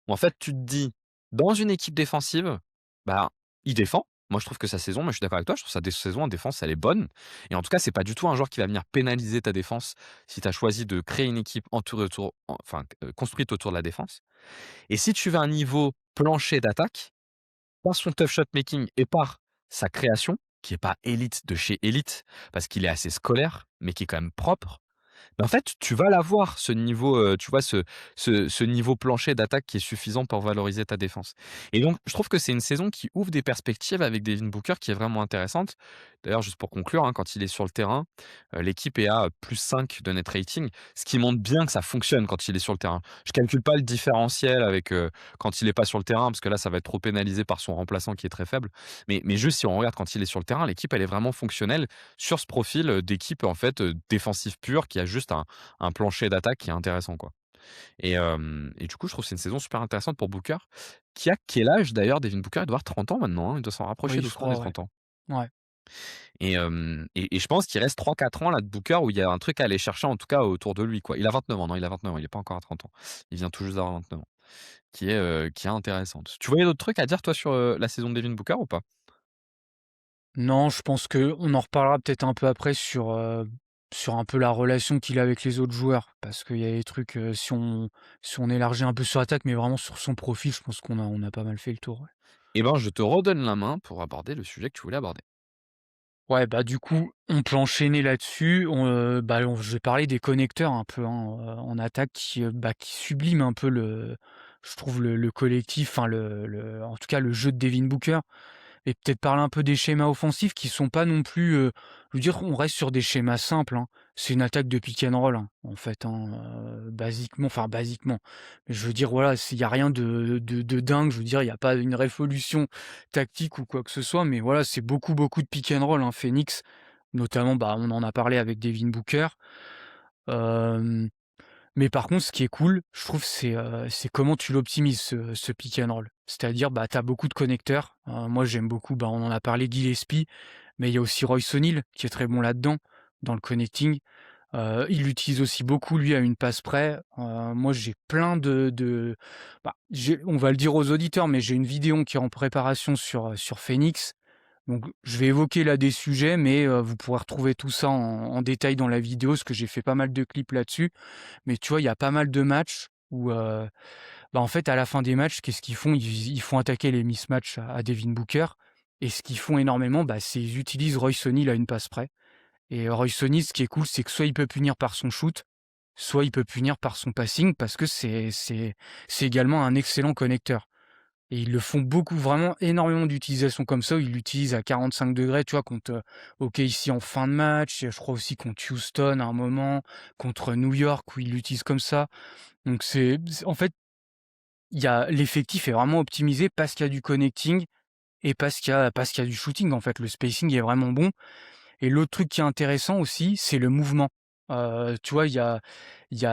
Où en fait, tu te dis, dans une équipe défensive, bah, il défend. Moi, je trouve que sa saison, moi, je suis d'accord avec toi, je trouve sa saison en défense, elle est bonne. Et en tout cas, c'est pas du tout un joueur qui va venir pénaliser ta défense si tu as choisi de créer une équipe construite autour de la défense. Et si tu veux un niveau plancher d'attaque, par son tough shot making et par sa création, qui est pas élite de chez élite, parce qu'il est assez scolaire, mais qui est quand même propre, mais en fait, tu vas l'avoir ce niveau, tu vois ce niveau plancher d'attaque qui est suffisant pour valoriser ta défense. Et donc je trouve que c'est une saison qui ouvre des perspectives avec Devin Booker qui est vraiment intéressante. D'ailleurs, juste pour conclure, hein, quand il est sur le terrain, l'équipe est à +5 de net rating, ce qui montre bien que ça fonctionne quand il est sur le terrain. Je calcule pas le différentiel avec, quand il est pas sur le terrain, parce que là, ça va être trop pénalisé par son remplaçant qui est très faible. Mais juste si on regarde quand il est sur le terrain, l'équipe elle est vraiment fonctionnelle sur ce profil, d'équipe en fait, défensive pure qui a juste un plancher d'attaque qui est intéressant, quoi. Et du coup, je trouve que c'est une saison super intéressante pour Booker, qui a quel âge d'ailleurs Devin Booker? Il doit avoir 30 ans maintenant, hein? Il doit s'en rapprocher Oui, je doucement des crois, ouais. 30 ans. Ouais. Et je pense qu'il reste 3-4 ans là de Booker où il y a un truc à aller chercher en tout cas autour de lui, quoi. Il a 29 ans, non, il a 29 ans, il est pas encore à 30 ans. Il vient tout juste d'avoir 29 ans, qui est intéressante. Tu voyais d'autres trucs à dire toi sur, la saison de Devin Booker ou pas? Non, je pense qu'on en reparlera peut-être un peu après sur un peu la relation qu'il a avec les autres joueurs. Parce qu'il y a des trucs, si on élargit un peu sur l'attaque, mais vraiment sur son profil, je pense qu'on a pas mal fait le tour, ouais. Eh ben, je te redonne la main pour aborder le sujet que tu voulais aborder. Ouais, bah, du coup, on peut enchaîner là-dessus. Je vais parler des connecteurs un peu, hein, en attaque qui subliment un peu je trouve le collectif, enfin en tout cas le jeu de Devin Booker. Et peut-être parler un peu des schémas offensifs qui sont pas non plus, je veux dire, on reste sur des schémas simples, hein. C'est une attaque de pick and roll, hein, en fait, hein, basiquement, enfin basiquement. Mais je veux dire, voilà, il y a rien de dingue, je veux dire, il y a pas une révolution tactique ou quoi que ce soit, mais voilà, c'est beaucoup, beaucoup de pick and roll, hein, Phoenix. Notamment, bah, on en a parlé avec Devin Booker. Hem mais par contre, ce qui est cool, je trouve, c'est comment tu l'optimises ce pick and roll. C'est-à-dire, bah, tu as beaucoup de connecteurs. Moi, j'aime beaucoup, bah, on en a parlé, Gillespie, mais il y a aussi Royce O'Neal qui est très bon là-dedans, dans le connecting. Il l'utilise aussi beaucoup, lui, à une passe près. Moi, j'ai plein on va le dire aux auditeurs, mais j'ai une vidéo qui est en préparation sur Phoenix. Donc, je vais évoquer là des sujets, mais vous pourrez retrouver tout ça en détail dans la vidéo, parce que j'ai fait pas mal de clips là-dessus. Mais tu vois, il y a pas mal de matchs où, bah, en fait, à la fin des matchs, qu'est-ce qu'ils font? Ils font attaquer les mismatchs à Devin Booker et ce qu'ils font énormément, bah, c'est ils utilisent Royce O'Neal à une passe près et Royce O'Neal, ce qui est cool, c'est que soit il peut punir par son shoot, soit il peut punir par son passing parce que c'est également un excellent connecteur et ils le font beaucoup, vraiment énormément d'utilisation comme ça, où ils l'utilisent à 45°, tu vois? Contre, OKC en fin de match, et je crois aussi contre Houston à un moment, contre New York où ils l'utilisent comme ça. Donc en fait, l'effectif est vraiment optimisé parce qu'il y a du connecting et parce qu'il y a du shooting, en fait. Le spacing est vraiment bon et l'autre truc qui est intéressant aussi, c'est le mouvement. Tu vois, il y a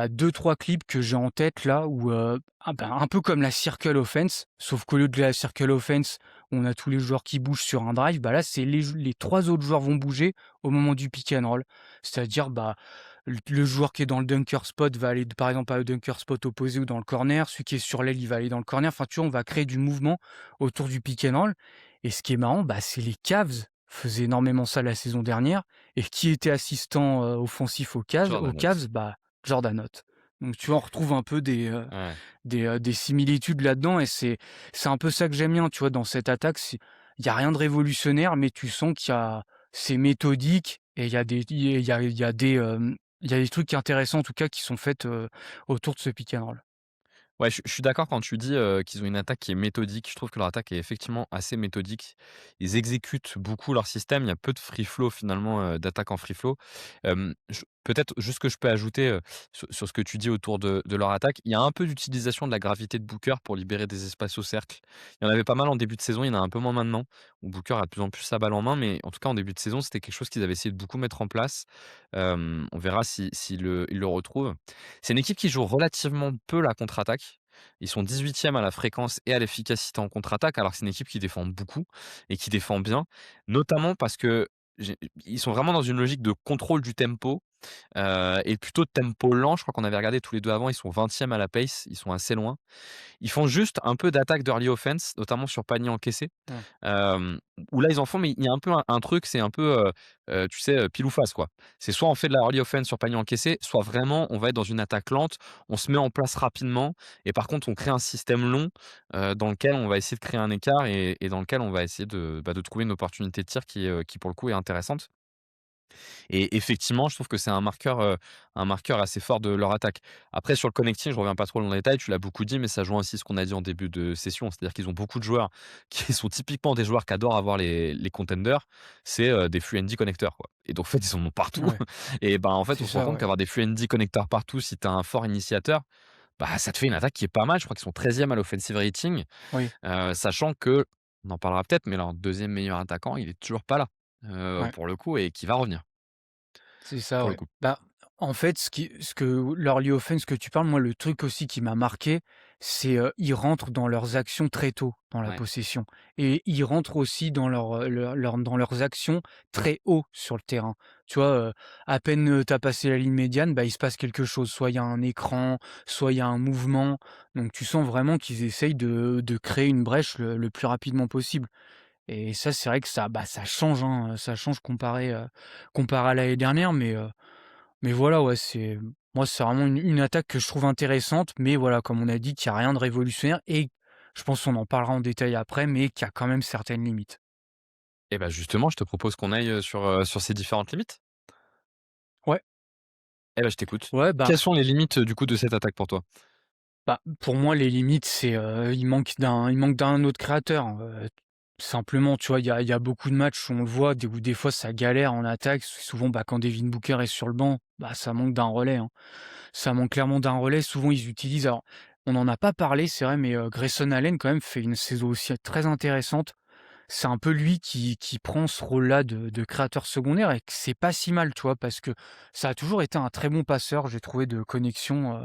2-3 clips que j'ai en tête là où, un peu comme la circle offense, sauf qu'au lieu de la circle offense, on a tous les joueurs qui bougent sur un drive, bah là, c'est les 3 autres joueurs vont bouger au moment du pick and roll. C'est-à-dire, bah, le joueur qui est dans le dunker spot va aller, par exemple, au dunker spot opposé ou dans le corner. Celui qui est sur l'aile, il va aller dans le corner. Enfin, tu vois, on va créer du mouvement autour du pick and roll et ce qui est marrant, bah, c'est les Cavs faisaient énormément ça la saison dernière et qui était assistant, offensif aux Jordan Note. Cavs? Bah, Jordan Hunt. Donc tu vois, on retrouve un peu Ouais. des similitudes là-dedans et c'est un peu ça que j'aime bien, tu vois? Dans cette attaque, il y a rien de révolutionnaire, mais tu sens c'est méthodique et il y a des trucs intéressants, en tout cas, qui sont faits, autour de ce pick and roll. Ouais, je suis d'accord quand tu dis, qu'ils ont une attaque qui est méthodique. Je trouve que leur attaque est effectivement assez méthodique. Ils exécutent beaucoup leur système. Il y a peu de free flow finalement, d'attaque en free flow. Je peut-être juste que je peux ajouter, sur ce que tu dis autour de leur attaque, il y a un peu d'utilisation de la gravité de Booker pour libérer des espaces au cercle. Il y en avait pas mal en début de saison, il y en a un peu moins maintenant, où Booker a de plus en plus sa balle en main, mais en tout cas en début de saison, c'était quelque chose qu'ils avaient essayé de beaucoup mettre en place. On verra si ils le retrouvent. C'est une équipe qui joue relativement peu la contre-attaque. Ils sont 18e à la fréquence et à l'efficacité en contre-attaque, alors que c'est une équipe qui défend beaucoup et qui défend bien, notamment parce que ils sont vraiment dans une logique de contrôle du tempo, et plutôt de tempo lent. Je crois qu'on avait regardé tous les 2 avant, ils sont 20e à la pace, ils sont assez loin. Ils font juste un peu d'attaque d'early offense, notamment sur panier encaissé. Ouais. Hem, Où là, ils en font, mais il y a un peu un truc, c'est un peu, tu sais, pile ou face, quoi. C'est soit on fait de la early offense sur panier encaissé, soit vraiment on va être dans une attaque lente, on se met en place rapidement et par contre on crée un système long, dans lequel on va essayer de créer un écart et dans lequel on va essayer de trouver une opportunité de tir qui pour le coup est intéressante. Et effectivement, je trouve que c'est un marqueur assez fort de leur attaque. Après sur le connecting, je reviens pas trop dans le détail, tu l'as beaucoup dit, mais ça joint aussi ce qu'on a dit en début de session. C'est-à-dire qu'ils ont beaucoup de joueurs qui sont typiquement des joueurs qui adorent avoir les contenders, c'est, des free and D connecteurs, quoi. Et donc en fait, ils en ont partout Ouais, et ben, en fait, c'est on se rend ça, compte ouais. qu'avoir des free and D connecteurs partout, si tu as un fort initiateur, bah, ça te fait une attaque qui est pas mal. Je crois qu'ils sont 13e à l'offensive rating, Oui, sachant que, on en parlera peut-être, mais leur deuxième meilleur attaquant, il est toujours pas là, ouais. pour le coup et qui va revenir, C'est ça, pour le ouais. coup. Bah, en fait, ce que l'early offense que tu parles, moi, le truc aussi qui m'a marqué, ils rentrent dans leurs actions très tôt dans la Ouais. possession et ils rentrent aussi dans dans leurs actions très haut sur le terrain. Tu vois, à peine, tu passé la ligne médiane, bah, il se passe quelque chose. Soit il y a un écran, soit il y a un mouvement. Donc tu sens vraiment qu'ils essayent de créer une brèche le plus rapidement possible et ça, c'est vrai que ça change, hein, ça change comparé à l'année dernière mais voilà, ouais, c'est vraiment une attaque que je trouve intéressante, mais voilà, comme on a dit, qu'il y a rien de révolutionnaire et je pense qu'on en parlera en détail après, mais qu'il y a quand même certaines limites. Et bah, justement, je te propose qu'on aille, sur ces différentes limites. Ouais, Eh bah, je t'écoute. ouais, Quelles sont les limites, du coup, de cette attaque pour toi? pour moi, les limites, il manque d'un autre créateur, simplement, tu vois? Il y a beaucoup de matchs où on le voit, où des fois ça galère en attaque, souvent, bah, quand Devin Booker est sur le banc, bah, ça manque d'un relais, hein. Ça manque clairement d'un relais. Souvent, ils utilisent alors, on n'en a pas parlé, c'est vrai, mais Grayson Allen, quand même, fait une saison aussi très intéressante. C'est un peu lui qui prend ce rôle-là de créateur secondaire et que c'est pas si mal, tu vois? Parce que ça a toujours été un très bon passeur, j'ai trouvé, de connexion,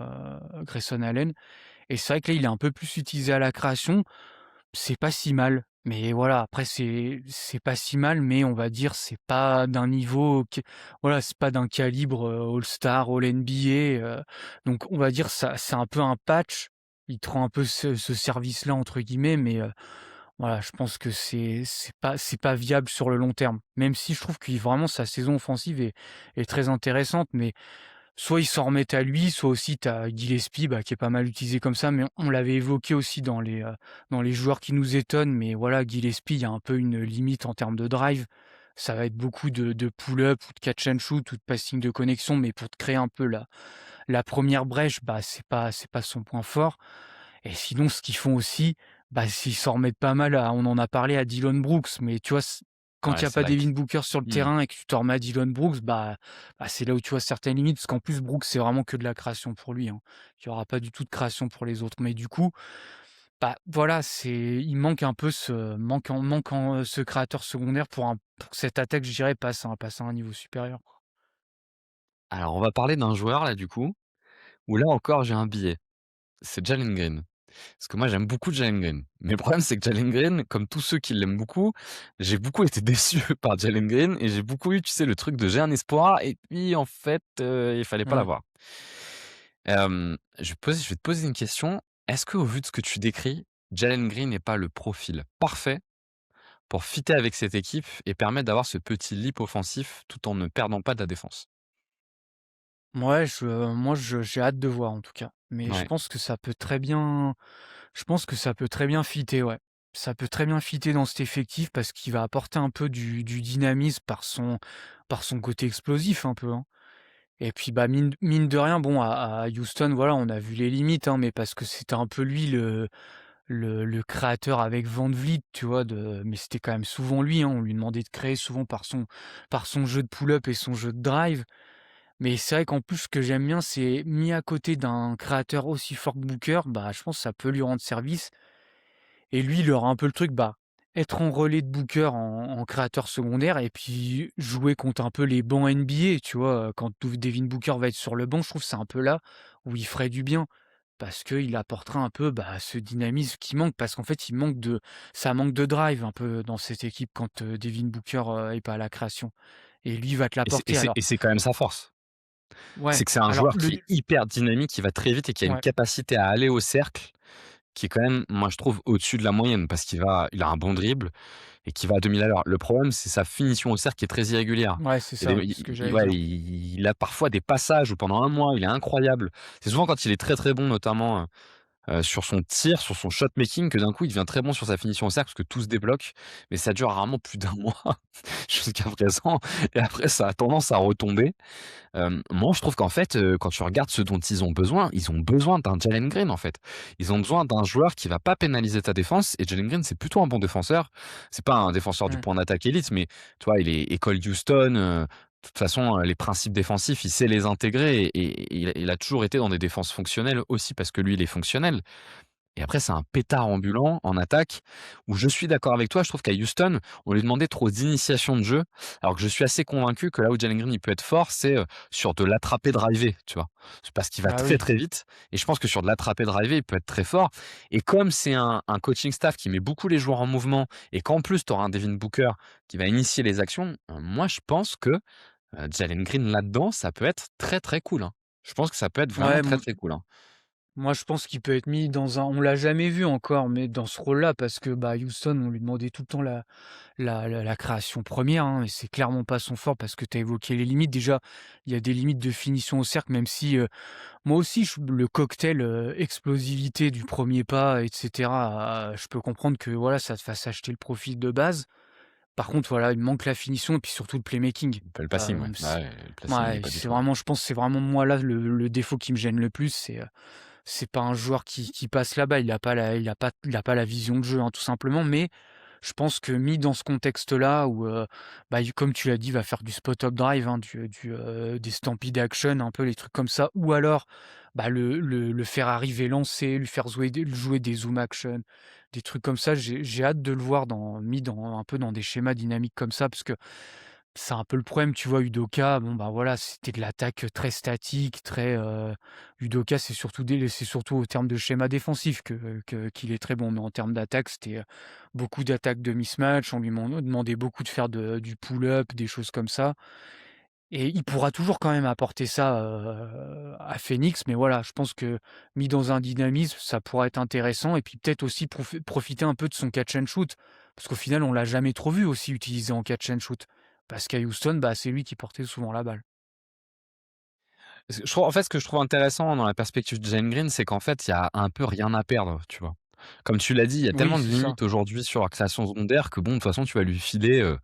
Grayson Allen et c'est vrai que là, il est un peu plus utilisé à la création. C'est pas si mal, mais voilà, après c'est pas si mal, mais on va dire, c'est pas d'un niveau qui voilà, c'est pas d'un calibre, All-Star, All NBA, donc on va dire ça c'est un peu un patch. Il te rend un peu ce «service-là» entre guillemets, mais voilà, je pense que c'est pas viable sur le long terme. Même si je trouve que vraiment sa saison offensive est très intéressante, mais soit ils s'en remettent à lui, soit aussi tu as Gillespie, bah, qui est pas mal utilisé comme ça, mais on l'avait évoqué aussi dans les joueurs qui nous étonnent, mais voilà, Gillespie, il y a un peu une limite en termes de drive. Ça va être beaucoup de pull-up ou de catch and shoot ou de passing de connexion, mais pour te créer un peu la première brèche, bah, c'est pas son point fort et sinon ce qu'ils font aussi, bah, s'ils s'en remettent pas mal à on en a parlé à Dillon Brooks, mais tu vois, quand il Ouais, y a c'est pas vrai que Devin Booker sur le mmh. terrain et que tu t'en remets à Dillon Brooks, c'est là où tu vois certaines limites, parce qu'en plus Brooks, c'est vraiment que de la création pour lui, hein. Il y aura pas du tout de création pour les autres. Mais du coup, bah, voilà, il manque un peu ce créateur secondaire pour que cette attaque, je dirais, passe à un niveau supérieur, quoi. Alors, on va parler d'un joueur là, du coup, où là encore j'ai un biais. C'est Jalen Green. Parce que moi j'aime beaucoup Jalen Green. Mais le problème c'est que Jalen Green, comme tous ceux qui l'aiment beaucoup, j'ai beaucoup été déçu par Jalen Green et j'ai beaucoup eu, tu sais, le truc de j'ai un espoir et puis en fait, il fallait pas Ouais. l'avoir. Je vais te poser une question. Est-ce qu'au vu de ce que tu décris, Jalen Green n'est pas le profil parfait pour fitter avec cette équipe et permettre d'avoir ce petit leap offensif tout en ne perdant pas de la défense? Mouais, j'ai hâte de voir en tout cas. Mais Ouais. je pense que ça peut très bien fitter, ouais. Ça peut très bien fitter dans cet effectif parce qu'il va apporter un peu du dynamisme par son côté explosif un peu, hein. Et puis, bah, mine de rien, bon, à Houston, voilà, on a vu les limites, hein, mais parce que c'était un peu lui le créateur avec Van Vliet, tu vois? Mais c'était quand même souvent lui, hein. On lui demandait de créer souvent par son jeu de pull-up et son jeu de drive. Mais c'est vrai qu'en plus, ce que j'aime bien, c'est mis à côté d'un créateur aussi fort que Booker, bah, je pense que ça peut lui rendre service et lui, il aura un peu le truc, bah, être en relais de Booker en créateur secondaire et puis jouer contre un peu les bancs NBA, tu vois? Quand Devin Booker va être sur le banc, je trouve que c'est un peu là où il ferait du bien parce qu'il apportera un peu, bah, ce dynamisme qui manque parce qu'en fait, ça manque de drive un peu dans cette équipe quand, Devin Booker, est pas à la création et lui va te l'apporter alors Et c'est quand même sa force. ouais, C'est que c'est un alors joueur qui est hyper dynamique, qui va très vite et qui a une ouais. capacité à aller au cercle qui est quand même, moi je trouve, au-dessus de la moyenne parce il a un bon dribble et qui va à 2000 à l'heure. Le problème, c'est sa finition au cercle qui est très irrégulière. Ouais, c'est Il y a ça, des ce que il j'allais ouais, dire. il a parfois des passages où pendant un mois, il est incroyable. C'est souvent quand il est très, très bon notamment, sur son tir, sur son shot making que d'un coup il devient très bon sur sa finition au cercle parce que tout se débloque. Mais ça dure rarement plus d'un mois jusqu'à présent et après ça a tendance à retomber. Moi, je trouve qu'en fait, quand tu regardes ce dont ils ont besoin d'un Jalen Green, en fait. Ils ont besoin d'un joueur qui va pas pénaliser ta défense et Jalen Green, c'est plutôt un bon défenseur. C'est pas un défenseur du Mmh. point d'attaque élite, mais tu vois, il est école Houston, de toute façon, les principes défensifs, il sait les intégrer et il a toujours été dans des défenses fonctionnelles aussi parce que lui, il est fonctionnel. Et après, c'est un pétard ambulant en attaque où je suis d'accord avec toi. Je trouve qu'à Houston, on lui demandait trop d'initiation de jeu. Alors que je suis assez convaincu que là où Jalen Green il peut être fort, c'est sur de l'attraper driver, tu vois. C'est parce qu'il va Bah très oui. très vite. Et je pense que sur de l'attraper driver, il peut être très fort. Et comme c'est un coaching staff qui met beaucoup les joueurs en mouvement et qu'en plus, tu auras un Devin Booker qui va initier les actions, moi je pense que Jalen Green là-dedans, ça peut être très très cool, hein. Je pense que ça peut être vraiment Ouais, très très cool, hein. moi, je pense qu'il peut être mis dans un on l'a jamais vu encore, mais dans ce rôle-là parce que, bah, Houston, on lui demandait tout le temps la création première, hein, et c'est clairement pas son fort parce que tu as évoqué les limites. Déjà, il y a des limites de finition au cercle, même si, moi aussi le cocktail, explosivité du premier pas et cetera, je peux comprendre que, voilà, ça te fasse acheter le profil de base. Par contre, voilà, il manque la finition et puis surtout le playmaking. Le passing, ouais. C Bah ouais, le passing, il est Ouais, pas du c'est tout, ouais. vraiment je pense que c'est vraiment moi là le défaut qui me gêne le plus, c'est pas un joueur qui passe là-bas, il a pas la vision de jeu, hein, tout simplement, mais je pense que mis dans ce contexte-là où, bah, comme tu l'as dit, il va faire du spot up drive, hein, des stampede action, un peu les trucs comme ça, ou alors, bah, le faire arriver lancé, lui faire jouer des zoom action, des trucs comme ça. J'ai hâte de le voir mis dans un peu dans des schémas dynamiques comme ça, parce que c'est un peu le problème, tu vois? Udoka, bon, bah, voilà, c'était de l'attaque, très statique, très, Udoka, c'est surtout au terme de schéma défensif qu'il est très bon, mais en termes d'attaque, c'était, beaucoup d'attaques de mismatch. On lui demandait beaucoup de faire du pull-up, des choses comme ça, et il pourra toujours quand même apporter ça, à Phoenix, mais voilà, je pense que mis dans un dynamisme, ça pourra être intéressant, et puis peut-être aussi profiter un peu de son catch and shoot. Parce qu'au final, on l'a jamais trop vu aussi utilisé en catch and shoot. Parce qu'à Houston, bah, c'est lui qui portait souvent la balle. Parce que je trouve en fait, ce que je trouve intéressant dans la perspective de Jalen Green, c'est qu'en fait, il y a un peu rien à perdre, tu vois? Comme tu l'as dit, il y a Oui, tellement de c'est ça. limites aujourd'hui sur la création secondaire que bon, de toute façon, tu vas lui filer,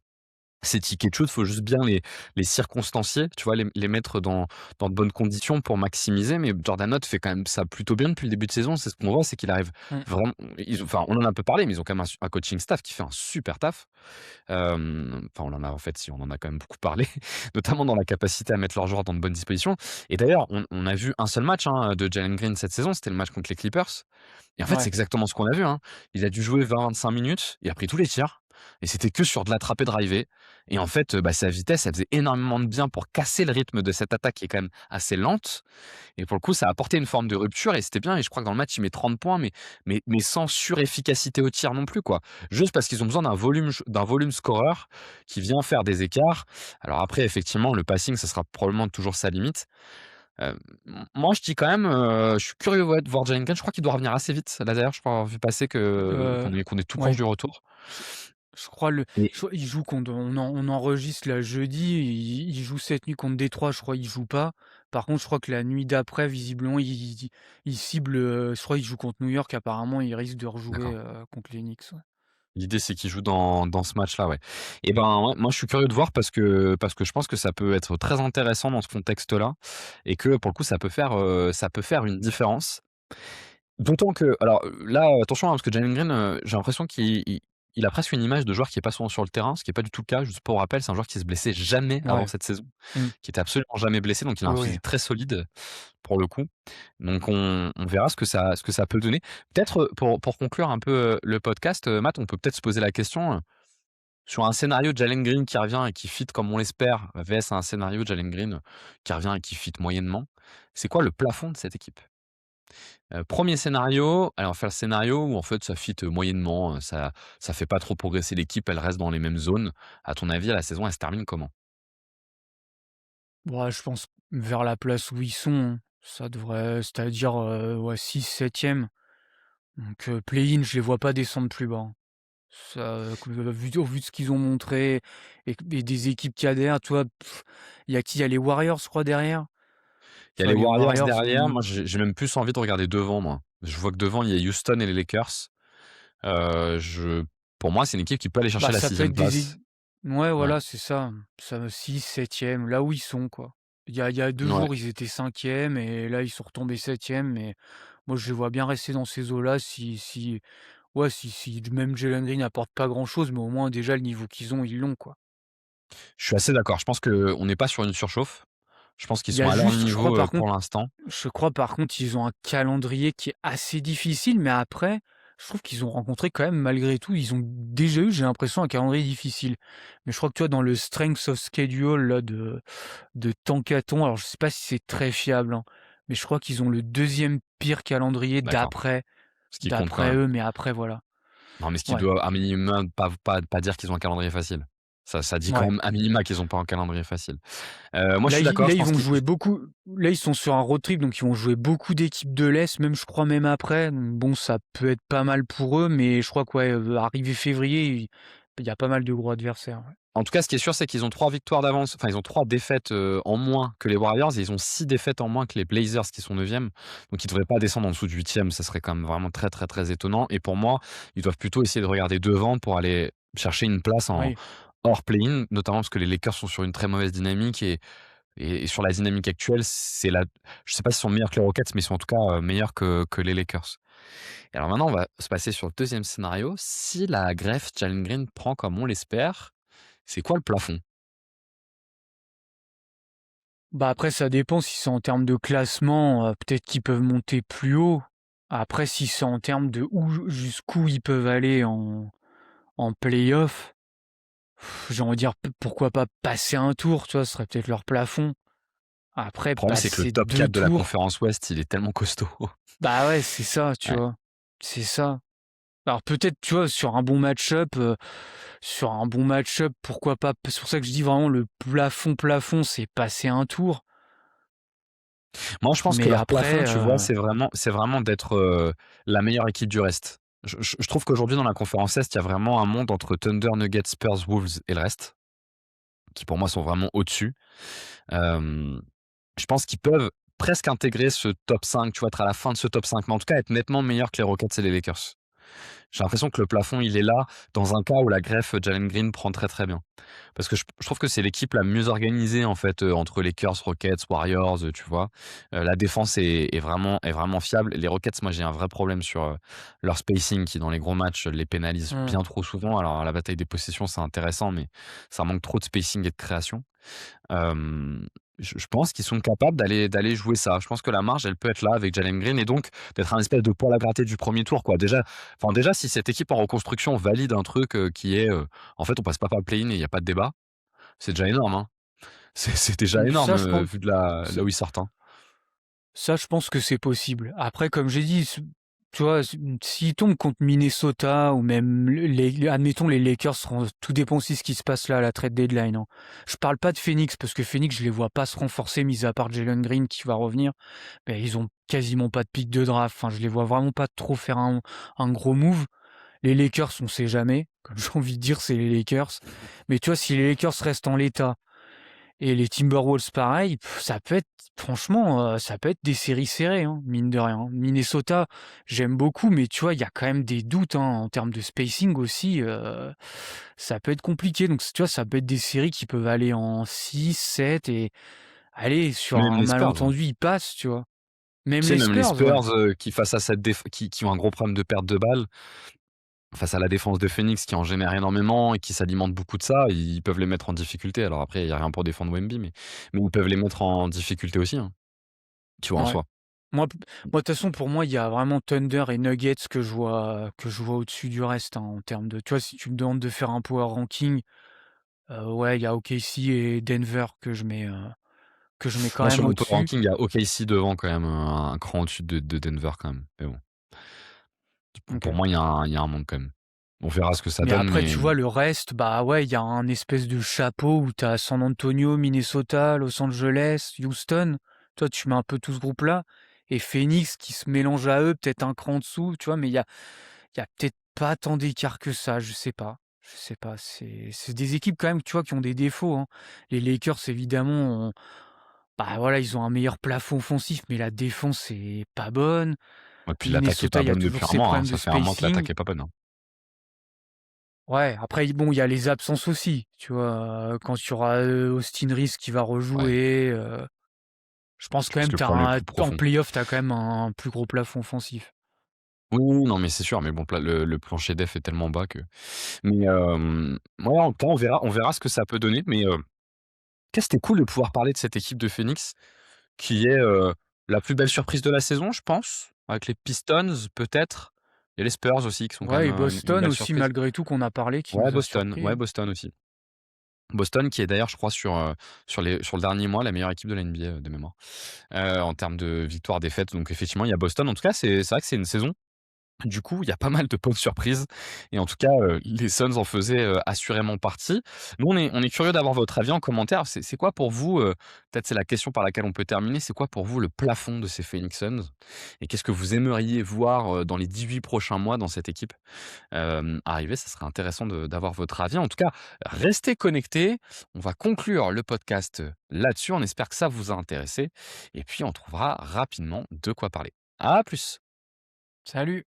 ces tickets de shoot, faut juste bien les circonstancier, tu vois? Les mettre dans de bonnes conditions pour maximiser, mais Jordan Note fait quand même ça plutôt bien depuis le début de saison. C'est ce qu'on voit, c'est qu'il arrive Mmh. vraiment enfin, on en a un peu parlé, mais ils ont quand même un coaching staff qui fait un super taf. Enfin, on en a en fait, si, on en a quand même beaucoup parlé, notamment dans la capacité à mettre leurs joueurs dans de bonnes dispositions. Et d'ailleurs, on a vu un seul match, hein, de Jalen Green cette saison, c'était le match contre les Clippers. Et en fait, c'est Ouais. exactement ce qu'on a vu, hein. Il a dû jouer 20-25 minutes, il a pris tous les tirs et c'était que sur de l'attraper driver. Et en fait, bah, sa vitesse, elle faisait énormément de bien pour casser le rythme de cette attaque qui est quand même assez lente. Et pour le coup, ça a apporté une forme de rupture et c'était bien. Et je crois que dans le match, il met 30 points, mais sans surefficacité au tir non plus, quoi. Juste parce qu'ils ont besoin d'un volume scoreur qui vient faire des écarts. Alors après, effectivement, le passing, ça sera probablement toujours sa limite. Moi, je dis quand même, je suis curieux, ouais, de voir Jalen Green. Je crois qu'il doit revenir assez vite. Là, d'ailleurs, je crois avoir vu passer que Heu, qu'on est tout proche ouais, du retour. je je crois Et il joue contre on enregistre là jeudi, il joue cette nuit contre Détroit, je crois il joue pas. Par contre, je crois que la nuit d'après, visiblement, il cible, je crois il joue contre New York, apparemment, il risque de rejouer, d'accord. contre les Knicks, ouais. L'idée, c'est qu'il joue dans ce match-là, ouais. Et ben, ouais, moi, je suis curieux de voir parce que je pense que ça peut être très intéressant dans ce contexte-là et que pour le coup, ça peut faire une différence. D'autant que alors, là, attention, hein, parce que Jalen Green, j'ai l'impression qu'il a presque une image de joueur qui est pas souvent sur le terrain, ce qui est pas du tout le cas. Juste pour rappel, c'est un joueur qui se blessait jamais avant Ouais. cette saison, Mmh. qui était absolument jamais blessé, donc il a Oui, un oui. physique très solide pour le coup. Donc on verra ce que ça peut donner. Peut-être, pour conclure un peu, le podcast, Matt, on peut peut-être se poser la question, sur un scénario de Jalen Green qui revient et qui fit comme on l'espère, vs un scénario de Jalen Green qui revient et qui fit moyennement. C'est quoi le plafond de cette équipe? 1 scénario, alors on va faire le scénario où en fait ça fit, moyennement, ça fait pas trop progresser l'équipe, elle reste dans les mêmes zones. À ton avis, la saison, elle se termine comment? Ouais, je pense vers la place où ils sont, hein. Ça devrait c'est-à-dire, ouais, 6-7e. Donc play-in, je les vois pas descendre plus bas, hein. Ça, au vu de ce qu'ils ont montré et des équipes qu'il y a derrière, tu vois? Il y a qui? Il y a les Warriors, je crois, derrière? Il y Tu a vois, les les Warriors Warriors, derrière, moi j'ai même plus envie de regarder devant moi. Je vois que devant il y a Houston et les Lakers. Je Pour moi, c'est une équipe qui peut aller chercher bah, la ça peut 6e être place. ouais, Ouais, voilà, c'est ça. Ça 6-7e, là où ils sont, quoi. Il y a 2 ouais. jours, ils étaient 5e et là, ils sont retombés 7e, mais moi, je les vois bien rester dans ces eaux-là si ouais, si même Jalen Green apporte pas grand-chose, mais au moins déjà le niveau qu'ils ont, ils l'ont, quoi. Je suis assez d'accord. Je pense qu'on n'est pas sur une surchauffe. Je pense qu'ils Il y sont a à leur juste, je crois niveau, par pour contre l'instant. ils ont un calendrier qui est assez difficile, mais après, je trouve qu'ils ont rencontré quand même malgré tout, ils ont déjà eu, j'ai l'impression, un calendrier difficile. Mais je crois que, tu vois, dans le strength of schedule là de Tankathon, alors je sais pas si c'est très fiable, hein, mais je crois qu'ils ont le deuxième pire calendrier D'accord. Ce qui compte quand d'après même. eux, mais après voilà. Non, mais ce qui Ouais, doit à minima pas dire qu'ils ont un calendrier facile. Ça dit quand ouais. même à minima qu'ils ont pas un calendrier facile. Moi, je Là, suis d'accord, je ils pense vont qu'ils jouer beaucoup. Là, ils sont sur un road trip, donc ils vont jouer beaucoup d'équipes de l'Est, même je crois même après. Donc bon, ça peut être pas mal pour eux, mais je crois que ouais, arrivé février, il y a pas mal de gros adversaires. Ouais. en tout cas, ce qui est sûr, c'est qu'ils ont 3 victoires d'avance, enfin, ils ont 3 défaites, en moins que les Warriors et ils ont 6 défaites en moins que les Blazers qui sont 9e. Donc ils devraient pas descendre en dessous du 8e, ça serait quand même vraiment très, très, très étonnant et pour moi, ils doivent plutôt essayer de regarder devant pour aller chercher une place en Oui. hors play-in, notamment parce que les Lakers sont sur une très mauvaise dynamique et sur la dynamique actuelle, c'est la je sais pas s'ils sont meilleurs que les Rockets, mais ils sont en tout cas, meilleurs que les Lakers. Et alors maintenant, on va se passer sur le deuxième scénario. Si la greffe Jalen Green prend comme on l'espère, c'est quoi le plafond? Bah après, ça dépend si c'est en termes de classement, peut-être qu'ils peuvent monter plus haut. Après, si c'est en termes de jusqu'où ils peuvent aller en play-off, j'ai envie de dire pourquoi pas passer un tour, tu vois, ce serait peut-être leur plafond. Après, Le problème, c'est que le passer top 2 4 de la tours, conférence Ouest, il est tellement costaud. bah ouais, c'est ça, tu Ouais. vois? C'est ça. Alors peut-être, tu vois, sur un bon match-up, pourquoi pas? C'est pour ça que je dis vraiment le plafond, c'est passer un tour. Moi, je pense que Mais leur plafond, après, tu vois, c'est vraiment d'être, la meilleure équipe du reste. Je trouve qu'aujourd'hui, dans la conférence Est, il y a vraiment un monde entre Thunder, Nuggets, Spurs, Wolves et le reste, qui pour moi sont vraiment au-dessus. Hem, je pense qu'ils peuvent presque intégrer ce top 5, tu vois, être à la fin de ce top 5, mais en tout cas être nettement meilleurs que les Rockets et les Lakers. J'ai l'impression que le plafond, il est là, dans un cas où la greffe Jalen Green prend très, très bien. Parce que je trouve que c'est l'équipe la mieux organisée, en fait, entre Lakers, Rockets, Warriors, tu vois? La défense est vraiment fiable. Les Rockets, moi, j'ai un vrai problème sur, leur spacing qui, dans les gros matchs, les pénalise mmh, bien trop souvent. Alors, la bataille des possessions, c'est intéressant, mais ça manque trop de spacing et de création. Hem, je pense qu'ils sont capables d'aller jouer ça. Je pense que la marge, elle peut être là avec Jalen Green et donc d'être un espèce de poil à gratter du premier tour, quoi. Déjà, si cette équipe en reconstruction valide un truc, qui est, en fait, on passe pas par le play-in et il y a pas de débat, c'est déjà énorme, hein. C'est déjà énorme, ça je pense vu de là où ils sortent, hein. Ça, je pense que c'est possible. Après, comme j'ai dit, tu vois, s'ils tombent contre Minnesota ou même admettons les Lakers, tout dépend aussi de ce qui se passe là à la trade deadline. Hein. Je parle pas de Phoenix parce que Phoenix, je les vois pas se renforcer, mis à part Jalen Green qui va revenir. Mais ils ont quasiment pas de pic de draft. Enfin, je les vois vraiment pas trop faire un gros move. Les Lakers, on sait jamais. Comme j'ai envie de dire, c'est les Lakers. Mais tu vois, si les Lakers restent en l'état, et les Timberwolves, pareil, ça peut être, franchement, ça peut être des séries serrées, hein, mine de rien. Minnesota, j'aime beaucoup, mais tu vois, il y a quand même des doutes hein, en termes de spacing aussi. Ça peut être compliqué. Donc, tu vois, ça peut être des séries qui peuvent aller en 6, 7 et aller sur Même un les Spurs, hein. malentendu, ils passent, tu vois. Tu Même sais, les même les Spurs, ouais. Spurs, qui face à cette qui ont un gros problème de perte de balles, face à la défense de Phoenix qui en génère énormément et qui s'alimente beaucoup de ça, ils peuvent les mettre en difficulté. Alors après, il y a rien pour défendre Wemby, mais ils peuvent les mettre en difficulté aussi, hein, tu vois, en Ouais. soi. De toute façon, pour moi, il y a vraiment Thunder et Nuggets que je vois au-dessus du reste, hein, en termes de. Tu vois, si tu me demandes de faire un power ranking. Ouais, il y a OKC et Denver que je mets quand Moi, sur même mon power au-dessus. ranking, il y a OKC devant quand même, un cran au-dessus de Denver quand même. Mais bon, pour OK. moi, il y a un monde quand même. On verra ce que ça Mais donne, après, mais tu vois, le reste, bah ouais, il y a un espèce de chapeau où tu as San Antonio, Minnesota, Los Angeles, Houston. Toi, tu mets un peu tout ce groupe-là. Et Phoenix qui se mélange à eux, peut-être un cran dessous, tu vois, mais il y a peut-être pas tant d'écart que ça, je sais pas. Je sais pas. C'est des équipes quand même, tu vois, qui ont des défauts. Hein. Les Lakers, évidemment, bah voilà, ils ont un meilleur plafond offensif, mais la défense est pas bonne. ouais, puis l'attaque est Minnesota, pas il y a bonne depuis toujours un ces mois, hein. problèmes de Ça fait un mois que spacing. l'attaque est pas bonne, hein. Ouais, après, bon, il y a les absences aussi, tu vois. Quand il y aura Austin Reeves qui va Ouais, rejouer, je pense je quand pense même que le que problème est plus en profond. playoff, tu as quand même un plus gros plafond offensif. Oui, oui, non, mais c'est sûr, mais bon, le plancher def est tellement bas que mais ouais, en tout cas, on verra ce que ça peut donner, mais cas, c'était cool de pouvoir parler de cette équipe de Phoenix qui est, la plus belle surprise de la saison, je pense, avec les Pistons peut-être. Il y a les Spurs aussi qui sont quand Ouais même, et une Boston belle aussi surprise. malgré tout qu'on a parlé, qui nous a surpris, Ouais, hein. Boston aussi. Boston qui est d'ailleurs, je crois, sur le dernier mois, la meilleure équipe de la NBA, de mémoire, en termes de victoires-défaites. Donc effectivement, il y a Boston. En tout cas, c'est vrai que c'est une saison. Du coup, il y a pas mal de bonnes surprises et en tout cas, les Suns en faisaient, assurément partie. Nous, on est curieux d'avoir votre avis en commentaire. C'est quoi pour vous, peut-être c'est la question par laquelle on peut terminer, c'est quoi pour vous le plafond de ces Phoenix Suns? Et qu'est-ce que vous aimeriez voir, dans les 18 prochains mois dans cette équipe, arriver? Ça serait intéressant d'avoir votre avis. En tout cas, restez connectés. On va conclure le podcast, là-dessus. On espère que ça vous a intéressé et puis on trouvera rapidement de quoi parler. À plus! Salut!